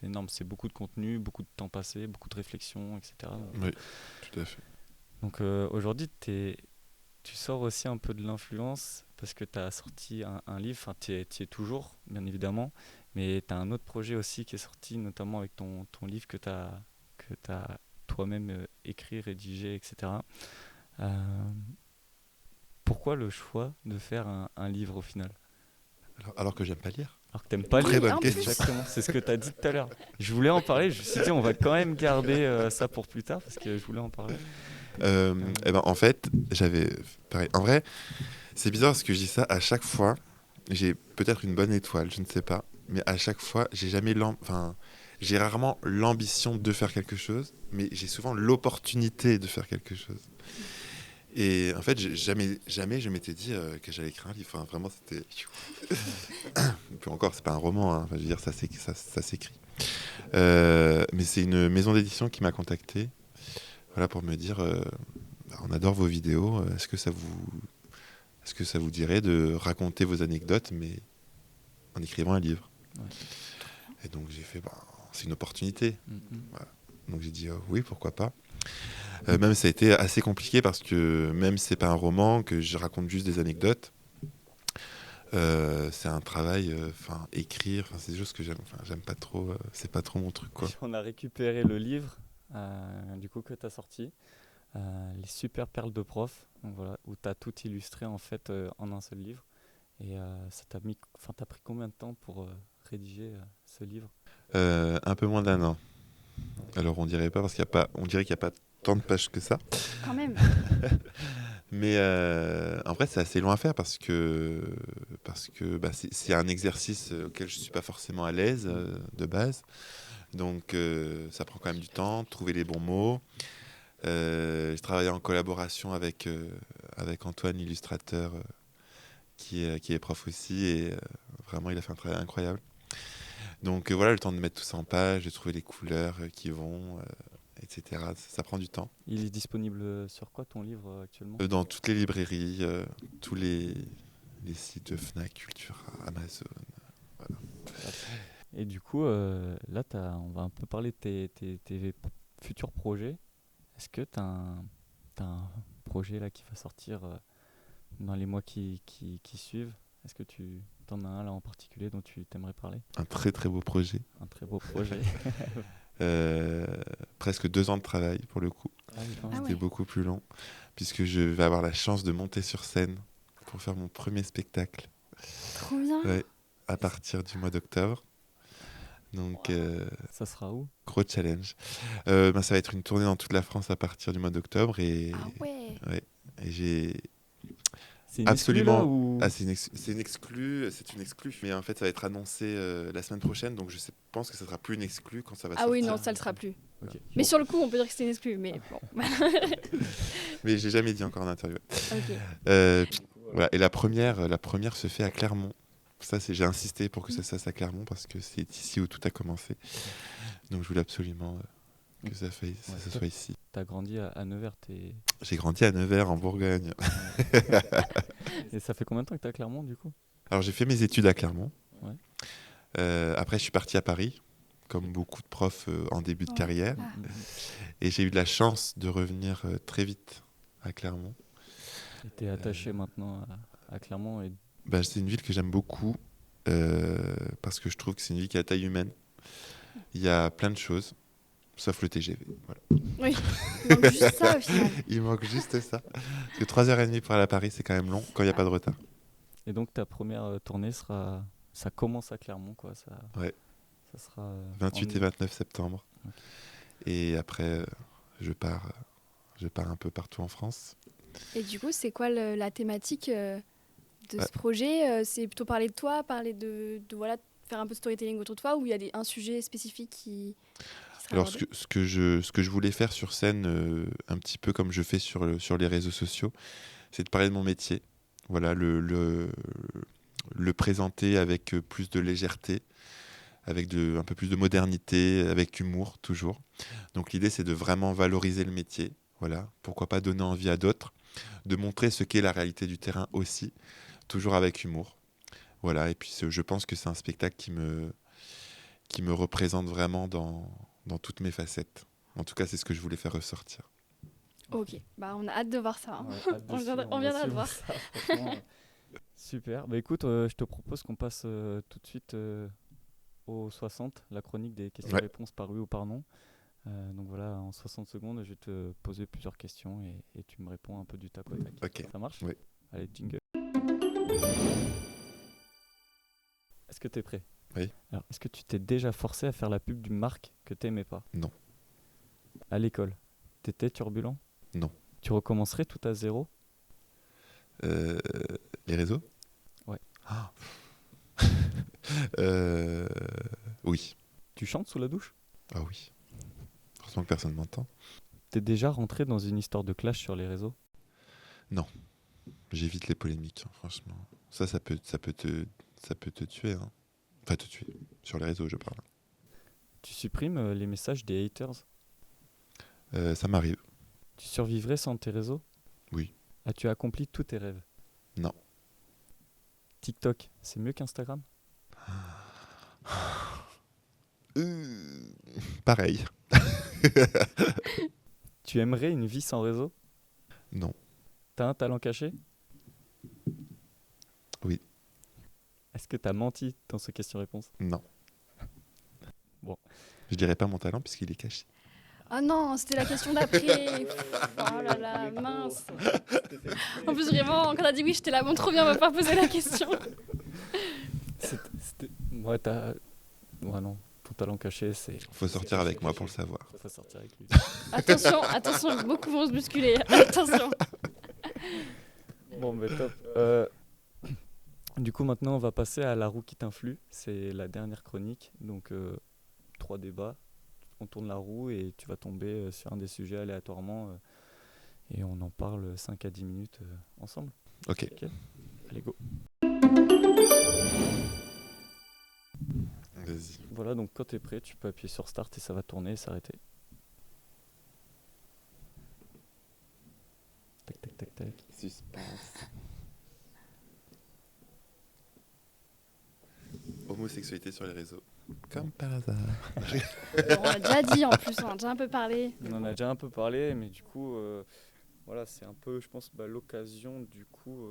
énorme. C'est beaucoup de contenu, beaucoup de temps passé, beaucoup de réflexion, etc. Oui, tout à fait. Donc aujourd'hui, tu sors aussi un peu de l'influence parce que tu as sorti un livre, enfin tu y es toujours, bien évidemment, mais tu as un autre projet aussi qui est sorti, notamment avec ton livre que tu as toi-même écrit, rédigé, etc. Euh, Pourquoi le choix de faire un livre au final? Alors que j'aime pas lire. Alors que t'aimes pas Très lire? bonne en question. plus. Exactement, c'est ce que tu as dit tout à l'heure. Je voulais en parler, je me suis dit on va quand même garder ça pour plus tard parce que je voulais en parler. Eh ben, en fait, j'avais pareil. En vrai, c'est bizarre parce que je dis ça à chaque fois. J'ai peut-être une bonne étoile, je ne sais pas, mais à chaque fois, j'ai rarement l'ambition de faire quelque chose, mais j'ai souvent l'opportunité de faire quelque chose. Et en fait, jamais je m'étais dit que j'allais écrire un livre. Enfin, vraiment, c'était. Puis encore, c'est pas un roman. Enfin, je veux dire, ça s'écrit. Mais c'est une maison d'édition qui m'a contacté, voilà, pour me dire, on adore vos vidéos. Est-ce que ça vous dirait de raconter vos anecdotes, mais en écrivant un livre? Ouais. Et donc j'ai fait, c'est une opportunité. Voilà. Donc j'ai dit oui, pourquoi pas. Même ça a été assez compliqué parce que même si c'est pas un roman, que je raconte juste des anecdotes, c'est un travail, écrire, c'est des choses que j'aime pas trop, c'est pas trop mon truc, quoi. On a récupéré le livre du coup que tu as sorti, Les super perles de prof, donc voilà, où tu as tout illustré en fait en un seul livre. Et ça t'as pris combien de temps pour rédiger ce livre? Un peu moins d'1 an. Alors on dirait pas parce on dirait qu'il n'y a pas tant de pages que ça. Quand même. Mais en vrai, c'est assez loin à faire parce que c'est un exercice auquel je suis pas forcément à l'aise de base. Donc ça prend quand même du temps, trouver les bons mots. Je travaille en collaboration avec Antoine, l'illustrateur, qui est prof aussi. Et vraiment, il a fait un travail incroyable. Donc voilà, le temps de mettre tout ça en page, de trouver les couleurs qui vont, etc. Ça prend du temps. Il est disponible sur quoi ton livre actuellement? Dans toutes les librairies, tous les sites Fnac, Cultura, Amazon. Voilà. Et du coup, là, on va un peu parler de tes futurs projets. Est-ce que tu as un projet là qui va sortir dans les mois qui suivent? Est-ce que tu en as un là en particulier dont tu t'aimerais parler? Un très très beau projet. Un très beau projet. Presque 2 ans de travail pour le coup. C'était beaucoup plus long, puisque je vais avoir la chance de monter sur scène pour faire mon premier spectacle. Trop bien. Ouais, à partir du mois d'octobre. Donc, ça sera où? Gros challenge. Ça va être une tournée dans toute la France à partir du mois d'octobre. Et, Ah ouais. ouais, et j'ai C'est une absolument. exclue, là, ou... C'est une exclue, mais en fait, ça va être annoncé la semaine prochaine. Donc, pense que ça sera plus une exclue quand ça va sortir. Ah oui, non, ça le sera plus. Okay. Mais sur le coup, on peut dire que c'est une exclue, mais bon. Mais j'ai jamais dit encore en interview. Ok. Voilà. Et la première se fait à Clermont. Ça, j'ai insisté pour que ça se fasse à Clermont parce que c'est ici où tout a commencé. Donc je voulais absolument que ça soit ici. Tu as grandi à Nevers. J'ai grandi à Nevers, en Bourgogne. Et ça fait combien de temps que tu es à Clermont, du coup? Alors j'ai fait mes études à Clermont. Ouais. Après, je suis parti à Paris, comme beaucoup de profs en début de carrière. Ah. Et j'ai eu de la chance de revenir très vite à Clermont. Et tu es attaché maintenant à Clermont et... C'est une ville que j'aime beaucoup parce que je trouve que c'est une ville qui a taille humaine. Il y a plein de choses, sauf le TGV. Voilà. Oui, il manque juste ça au final. Il manque juste ça. Parce que 3h30 pour aller à Paris, c'est quand même long quand il n'y a pas de retard. Et donc ta première tournée ça commence à Clermont, quoi. Ouais. Ça sera 28 et 29 septembre. Okay. Et après, je pars un peu partout en France. Et du coup, c'est quoi la thématique de ce projet? C'est plutôt parler de toi, parler de voilà, faire un peu de storytelling autour de toi, ou il y a un sujet spécifique qui sera Alors, abordé? ce que je voulais faire sur scène, un petit peu comme je fais sur les réseaux sociaux, c'est de parler de mon métier. Voilà, le présenter avec plus de légèreté, avec un peu plus de modernité, avec humour toujours. Donc l'idée, c'est de vraiment valoriser le métier. Voilà, pourquoi pas donner envie à d'autres, de montrer ce qu'est la réalité du terrain aussi, toujours avec humour. Voilà, et puis je pense que c'est un spectacle qui me représente vraiment dans toutes mes facettes. En tout cas, c'est ce que je voulais faire ressortir. Ok, on a hâte de voir ça. Ouais, on viendra de voir. Ça, super. Écoute, je te propose qu'on passe tout de suite au 60, la chronique des questions-réponses par oui ou par non. Donc voilà, en 60 secondes, je vais te poser plusieurs questions et tu me réponds un peu du tac au tac. Ok. Ça marche? Oui. Allez, jingle. Est-ce que tu es prêt? Oui. Alors, est-ce que tu t'es déjà forcé à faire la pub d'une marque que tu n'aimais pas? Non. À l'école, tu étais turbulent? Non. Tu recommencerais tout à zéro? Les réseaux? Ouais. Ah. Oui. Tu chantes sous la douche? Ah oui. Heureusement que personne ne m'entend. T'es déjà rentré dans une histoire de clash sur les réseaux? Non, j'évite les polémiques, hein, franchement. Ça peut te tuer, hein. Enfin, te tuer. Sur les réseaux, je parle. Tu supprimes les messages des haters? Ça m'arrive. Tu survivrais sans tes réseaux? Oui. As-tu accompli tous tes rêves? Non. TikTok, c'est mieux qu'Instagram? Pareil. Tu aimerais une vie sans réseau? Non. T'as un talent caché? Oui. Est-ce que t'as menti dans ce question-réponse? Non. Bon. Je dirais pas mon talent puisqu'il est caché. Ah non, c'était la question d'après. Oh là là, mince. En plus, vraiment, quand t'as dit oui, j'étais là, bon, trop bien, on va pas poser la question. Ouais, ouais, non. Ton talent caché, c'est... Faut sortir avec moi pour le savoir. Faut sortir avec lui. Attention, beaucoup vont se bousculer. Attention. Bon, mais top. Du coup, maintenant, on va passer à la roue qui t'influe. C'est la dernière chronique. Donc, 3 débats. On tourne la roue et tu vas tomber sur un des sujets aléatoirement. Et on en parle 5 à 10 minutes ensemble. Ok. Allez, go. Vas-y. Voilà, donc quand tu es prêt, tu peux appuyer sur Start et ça va tourner et s'arrêter. Tac, tac, tac, tac. Suspense. Homosexualité sur les réseaux. Comme par hasard. On a déjà dit en plus, on a déjà un peu parlé. On en a déjà un peu parlé, mais du coup, voilà, c'est un peu, je pense, l'occasion du coup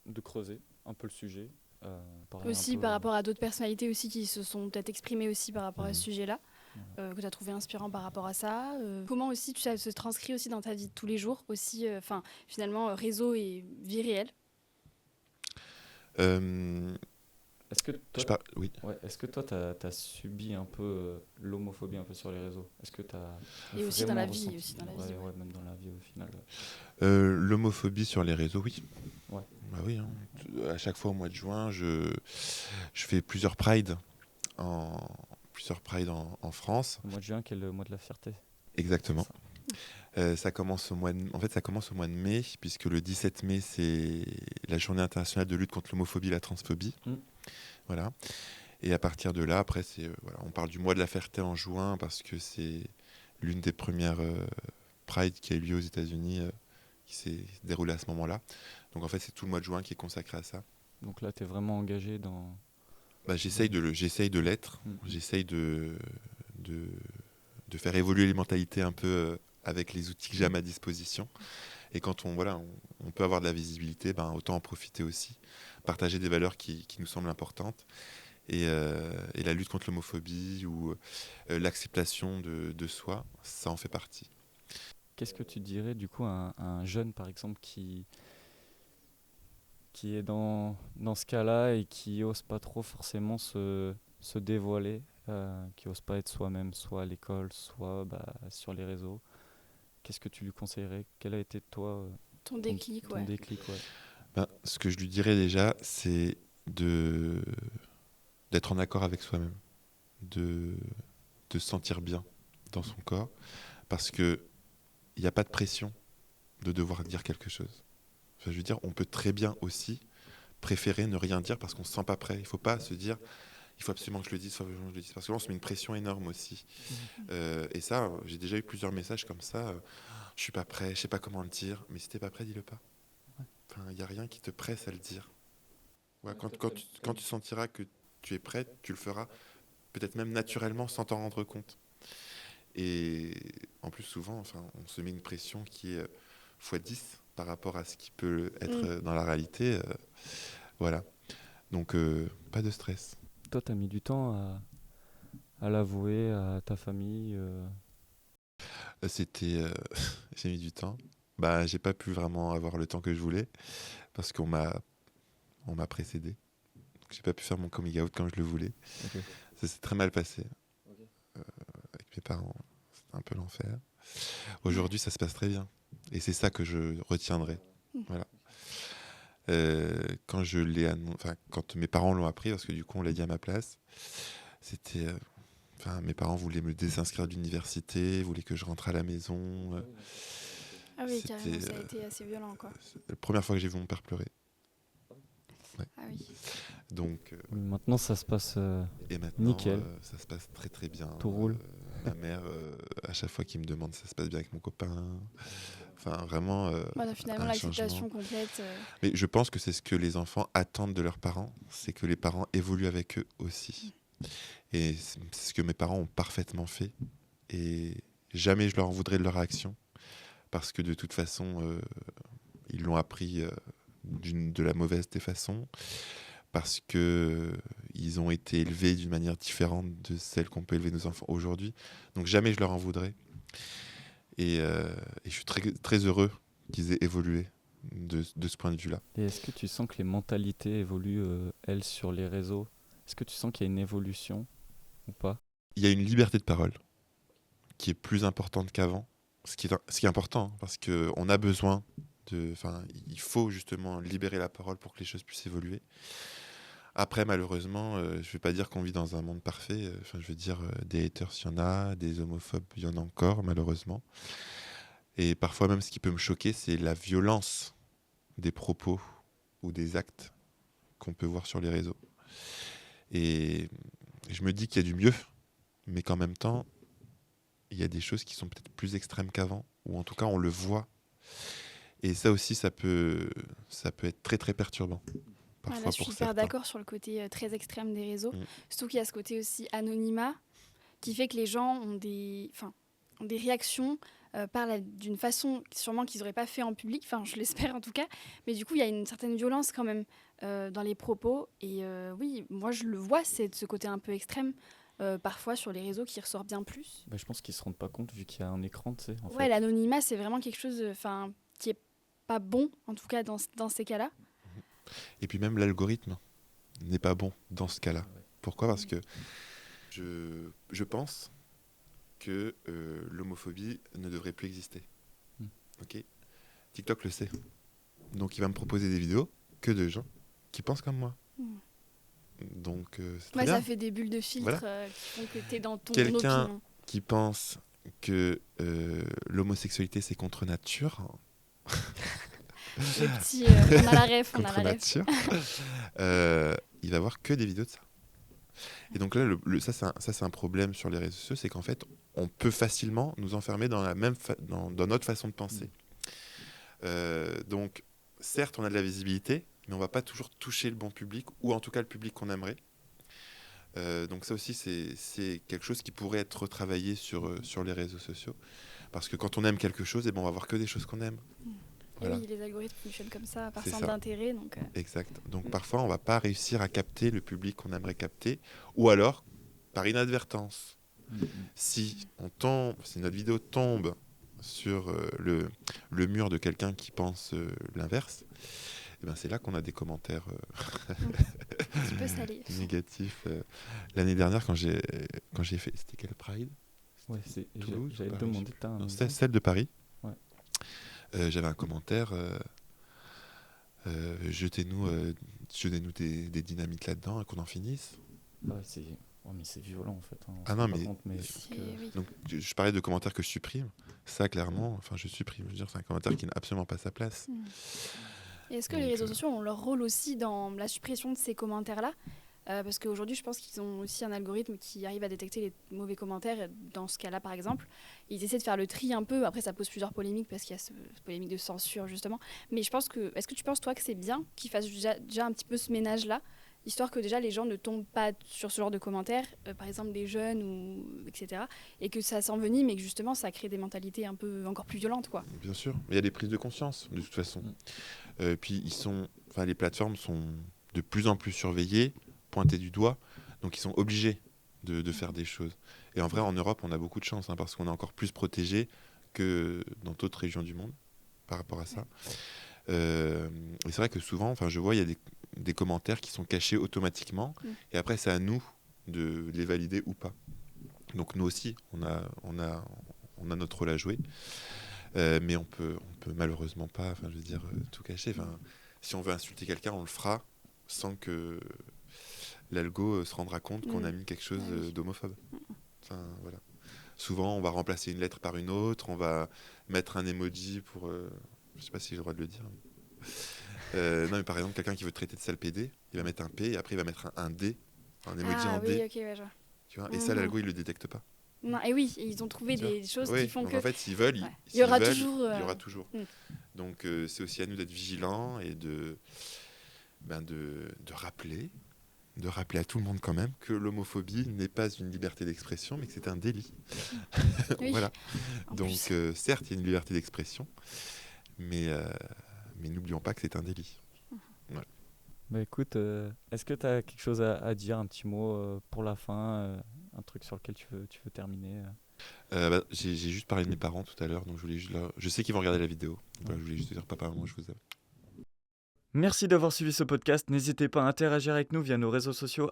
de creuser un peu le sujet. Aussi par rapport à d'autres personnalités aussi qui se sont peut-être exprimées aussi par rapport à ce sujet-là, que tu as trouvé inspirant par rapport à ça. Comment aussi ça se transcrit aussi dans ta vie de tous les jours, aussi, finalement, réseau et vie réelle. Est-ce que toi, Oui. ouais, est-ce que toi, t'as subi un peu l'homophobie un peu sur les réseaux? Est-ce que t'as Et aussi dans la vie, ressenti... aussi dans la vie, ouais, ouais. ouais, même dans la vie au final. L'homophobie sur les réseaux, oui. Ouais. Bah oui, hein. À chaque fois au mois de juin, je fais plusieurs prides en France. Le mois de juin, qui est le mois de la fierté. Exactement. Ça commence au mois de mai, puisque le 17 mai, c'est la journée internationale de lutte contre l'homophobie et la transphobie. Voilà. Et à partir de là, après, on parle du mois de la fierté en juin, parce que c'est l'une des premières prides qui a eu lieu aux États-Unis, qui s'est déroulée à ce moment-là. Donc en fait, c'est tout le mois de juin qui est consacré à ça. Donc là, tu es vraiment engagé dans... J'essaye de l'être. J'essaye de faire évoluer les mentalités un peu avec les outils que j'ai à ma disposition. Et quand on peut avoir de la visibilité, autant en profiter aussi. Partager des valeurs qui nous semblent importantes. Et la lutte contre l'homophobie ou l'acceptation de soi, ça en fait partie. Qu'est-ce que tu dirais du coup à un jeune, par exemple, qui est dans ce cas-là et qui n'ose pas trop forcément se dévoiler, qui n'ose pas être soi-même, soit à l'école, soit sur les réseaux? Qu'est-ce que tu lui conseillerais? Quel a été toi ton déclic, ton déclic, Ce que je lui dirais déjà, c'est d'être en accord avec soi-même, de se sentir bien dans son corps, parce qu'il n'y a pas de pression de devoir dire quelque chose. Enfin, je veux dire, on peut très bien aussi préférer ne rien dire parce qu'on ne se sent pas prêt. Il ne faut pas se dire, il faut absolument que je le dise, parce que là, on se met une pression énorme aussi. Et ça, j'ai déjà eu plusieurs messages comme ça. Je suis pas prêt, je sais pas comment le dire, mais si t'es pas prêt, dis-le pas. Enfin, il y a rien qui te presse à le dire. Ouais, quand tu sentiras que tu es prêt, tu le feras, peut-être même naturellement sans t'en rendre compte. Et en plus, souvent, on se met une pression qui est x10 par rapport à ce qui peut être dans la réalité. Voilà. Donc, pas de stress. Toi, tu as mis du temps à l'avouer à ta famille J'ai mis du temps. J'ai pas pu vraiment avoir le temps que je voulais parce qu'on m'a précédé. Donc, j'ai pas pu faire mon coming out comme je le voulais. Okay. Ça s'est très mal passé. Okay. Avec mes parents, c'était un peu l'enfer. Aujourd'hui, ça se passe très bien. Et c'est ça que je retiendrai. Voilà. Quand mes parents l'ont appris, parce que du coup, on l'a dit à ma place, c'était... mes parents voulaient me désinscrire de l'université, voulaient que je rentre à la maison. Ah oui, carrément, C'était ça a été assez violent, quoi. la première fois que j'ai vu mon père pleurer. Ah oui. Donc, Maintenant, ça se passe et maintenant, nickel. ça se passe très très bien. Tout roule. Ma mère, à chaque fois qu'il me demande si ça se passe bien avec mon copain. Enfin, vraiment, Voilà, finalement, un l'acceptation changement. complète. Mais je pense que c'est ce que les enfants attendent de leurs parents, c'est que les parents évoluent avec eux aussi. Et c'est ce que mes parents ont parfaitement fait. Et jamais je leur en voudrais de leur réaction, parce que de toute façon, ils l'ont appris de la mauvaise des façons, parce que ils ont été élevés d'une manière différente de celle qu'on peut élever nos enfants aujourd'hui. Donc jamais je leur en voudrais. Et je suis très, très heureux qu'ils aient évolué de ce point de vue-là. Et est-ce que tu sens que les mentalités évoluent, elles, sur les réseaux? Est-ce que tu sens qu'il y a une évolution ou pas? Il y a une liberté de parole qui est plus importante qu'avant, ce qui est important, hein, parce qu'on a besoin il faut justement libérer la parole pour que les choses puissent évoluer. Après, malheureusement, je ne vais pas dire qu'on vit dans un monde parfait. Je veux dire, des haters, il y en a, des homophobes, il y en a encore, malheureusement. Et parfois même, ce qui peut me choquer, c'est la violence des propos ou des actes qu'on peut voir sur les réseaux. Et je me dis qu'il y a du mieux, mais qu'en même temps, il y a des choses qui sont peut-être plus extrêmes qu'avant, ou en tout cas, on le voit. Et ça aussi, ça peut être très, très perturbant. Voilà, Parfois je suis pour hyper certains. d'accord sur le côté très extrême des réseaux. Mm. Surtout qu'il y a ce côté aussi anonymat qui fait que les gens ont ont des réactions, parlent d'une façon sûrement qu'ils n'auraient pas fait en public, enfin je l'espère en tout cas, mais du coup il y a une certaine violence quand même dans les propos, et oui, moi je le vois, c'est de ce côté un peu extrême, parfois sur les réseaux qui ressort bien plus. Bah, je pense qu'ils se rendent pas compte vu qu'il y a un écran, tu sais, en Ouais, fait. l'anonymat c'est vraiment quelque chose qui est pas bon, en tout cas dans ces cas-là. Et puis même l'algorithme n'est pas bon dans ce cas-là. Ouais. Pourquoi ? Parce que je pense que l'homophobie ne devrait plus exister. Mm. Ok ? TikTok le sait. Donc il va me proposer des vidéos que de gens qui pensent comme moi. Mm. Donc c'est très Ouais, bien. ça fait des bulles de filtre Voilà. qui font que t'es dans ton Quelqu'un opinion. qui pense que l'homosexualité c'est contre nature, Les petits, on a la ref, on a contre la ref. nature, il va voir que des vidéos de ça. Et donc là, ça c'est un problème sur les réseaux sociaux, c'est qu'en fait, on peut facilement nous enfermer dans dans notre façon de penser. Donc, certes, on a de la visibilité, mais on va pas toujours toucher le bon public, ou en tout cas le public qu'on aimerait. Donc ça aussi, c'est quelque chose qui pourrait être retravaillé sur les réseaux sociaux. Parce que quand on aime quelque chose, on va voir que des choses qu'on aime. Et Voilà. oui, les algorithmes fonctionnent comme ça, par C'est centre ça. d'intérêt. Donc, Exact. Donc parfois, on va pas réussir à capter le public qu'on aimerait capter, ou alors par inadvertance. Si notre vidéo tombe sur le mur de quelqu'un qui pense l'inverse, c'est là qu'on a des commentaires un petit peu salé. négatifs. L'année dernière, quand j'ai fait, c'était quel Pride ? Ouais, Toulouse, j'allais te Paris, demander, t'as un Non, c'était exemple? celle de Paris. Ouais. J'avais un commentaire. Jetez-nous des dynamites là-dedans et qu'on en finisse. Ah ouais, mais c'est violent en fait, hein, on Ah se non, rend pas mais compte, mais je pense que... Oui. Donc, je parlais de commentaires que je supprime. Ça, clairement, je supprime. Je veux dire, c'est un commentaire qui n'a absolument pas sa place. Et est-ce que Donc, les réseaux sociaux ont leur rôle aussi dans la suppression de ces commentaires-là ? Parce qu'aujourd'hui, je pense qu'ils ont aussi un algorithme qui arrive à détecter les mauvais commentaires. Dans ce cas-là, par exemple, ils essaient de faire le tri un peu. Après, ça pose plusieurs polémiques parce qu'il y a cette polémique de censure, justement. Mais je pense que... Est-ce que tu penses, toi, que c'est bien qu'ils fassent déjà un petit peu ce ménage-là, histoire que déjà les gens ne tombent pas sur ce genre de commentaires, par exemple des jeunes, etc. Et que ça s'envenime et que justement, ça crée des mentalités un peu encore plus violentes, quoi. Bien sûr. Mais il y a des prises de conscience, de toute façon. Puis, les plateformes sont de plus en plus surveillées, pointées du doigt. Donc, ils sont obligés de faire des choses. Et en vrai, en Europe, on a beaucoup de chance, parce qu'on est encore plus protégés que dans d'autres régions du monde par rapport à ça. Et c'est vrai que souvent, je vois, il y a des commentaires qui sont cachés automatiquement. Et après, c'est à nous de les valider ou pas. Donc, nous aussi, on a notre rôle à jouer. Mais on peut malheureusement pas, tout cacher. Si on veut insulter quelqu'un, on le fera sans que l'algo se rendra compte qu'on a mis quelque chose d'homophobe. Voilà. Souvent, on va remplacer une lettre par une autre, on va mettre un emoji pour... je sais pas si j'ai le droit de le dire. Non, mais par exemple, quelqu'un qui veut te traiter de sale PD, il va mettre un P et après il va mettre un D, un emoji en oui, D. ok, ouais, je vois. Tu vois, et ça, l'algo, il le détecte pas. Non, et oui, ils ont trouvé Tu vois. des choses Oui, qui font donc que... en fait, s'ils veulent, Ouais. s'ils veulent, toujours... il y aura toujours. Mm. Donc c'est aussi à nous d'être vigilants et de rappeler à tout le monde quand même que l'homophobie n'est pas une liberté d'expression, mais que c'est un délit. Oui, Voilà. en Donc plus. certes, il y a une liberté d'expression, mais n'oublions pas que c'est un délit. Voilà. Bah écoute, est-ce que tu as quelque chose à dire, un petit mot pour la fin, un truc sur lequel tu veux terminer J'ai juste parlé de mes parents tout à l'heure, donc je sais qu'ils vont regarder la vidéo. Donc, voilà, je voulais juste te dire, papa, maman, je vous aime. Merci d'avoir suivi ce podcast. N'hésitez pas à interagir avec nous via nos réseaux sociaux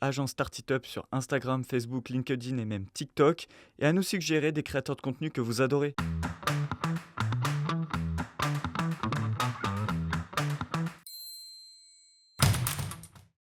@agence-startitup sur Instagram, Facebook, LinkedIn et même TikTok, et à nous suggérer des créateurs de contenu que vous adorez.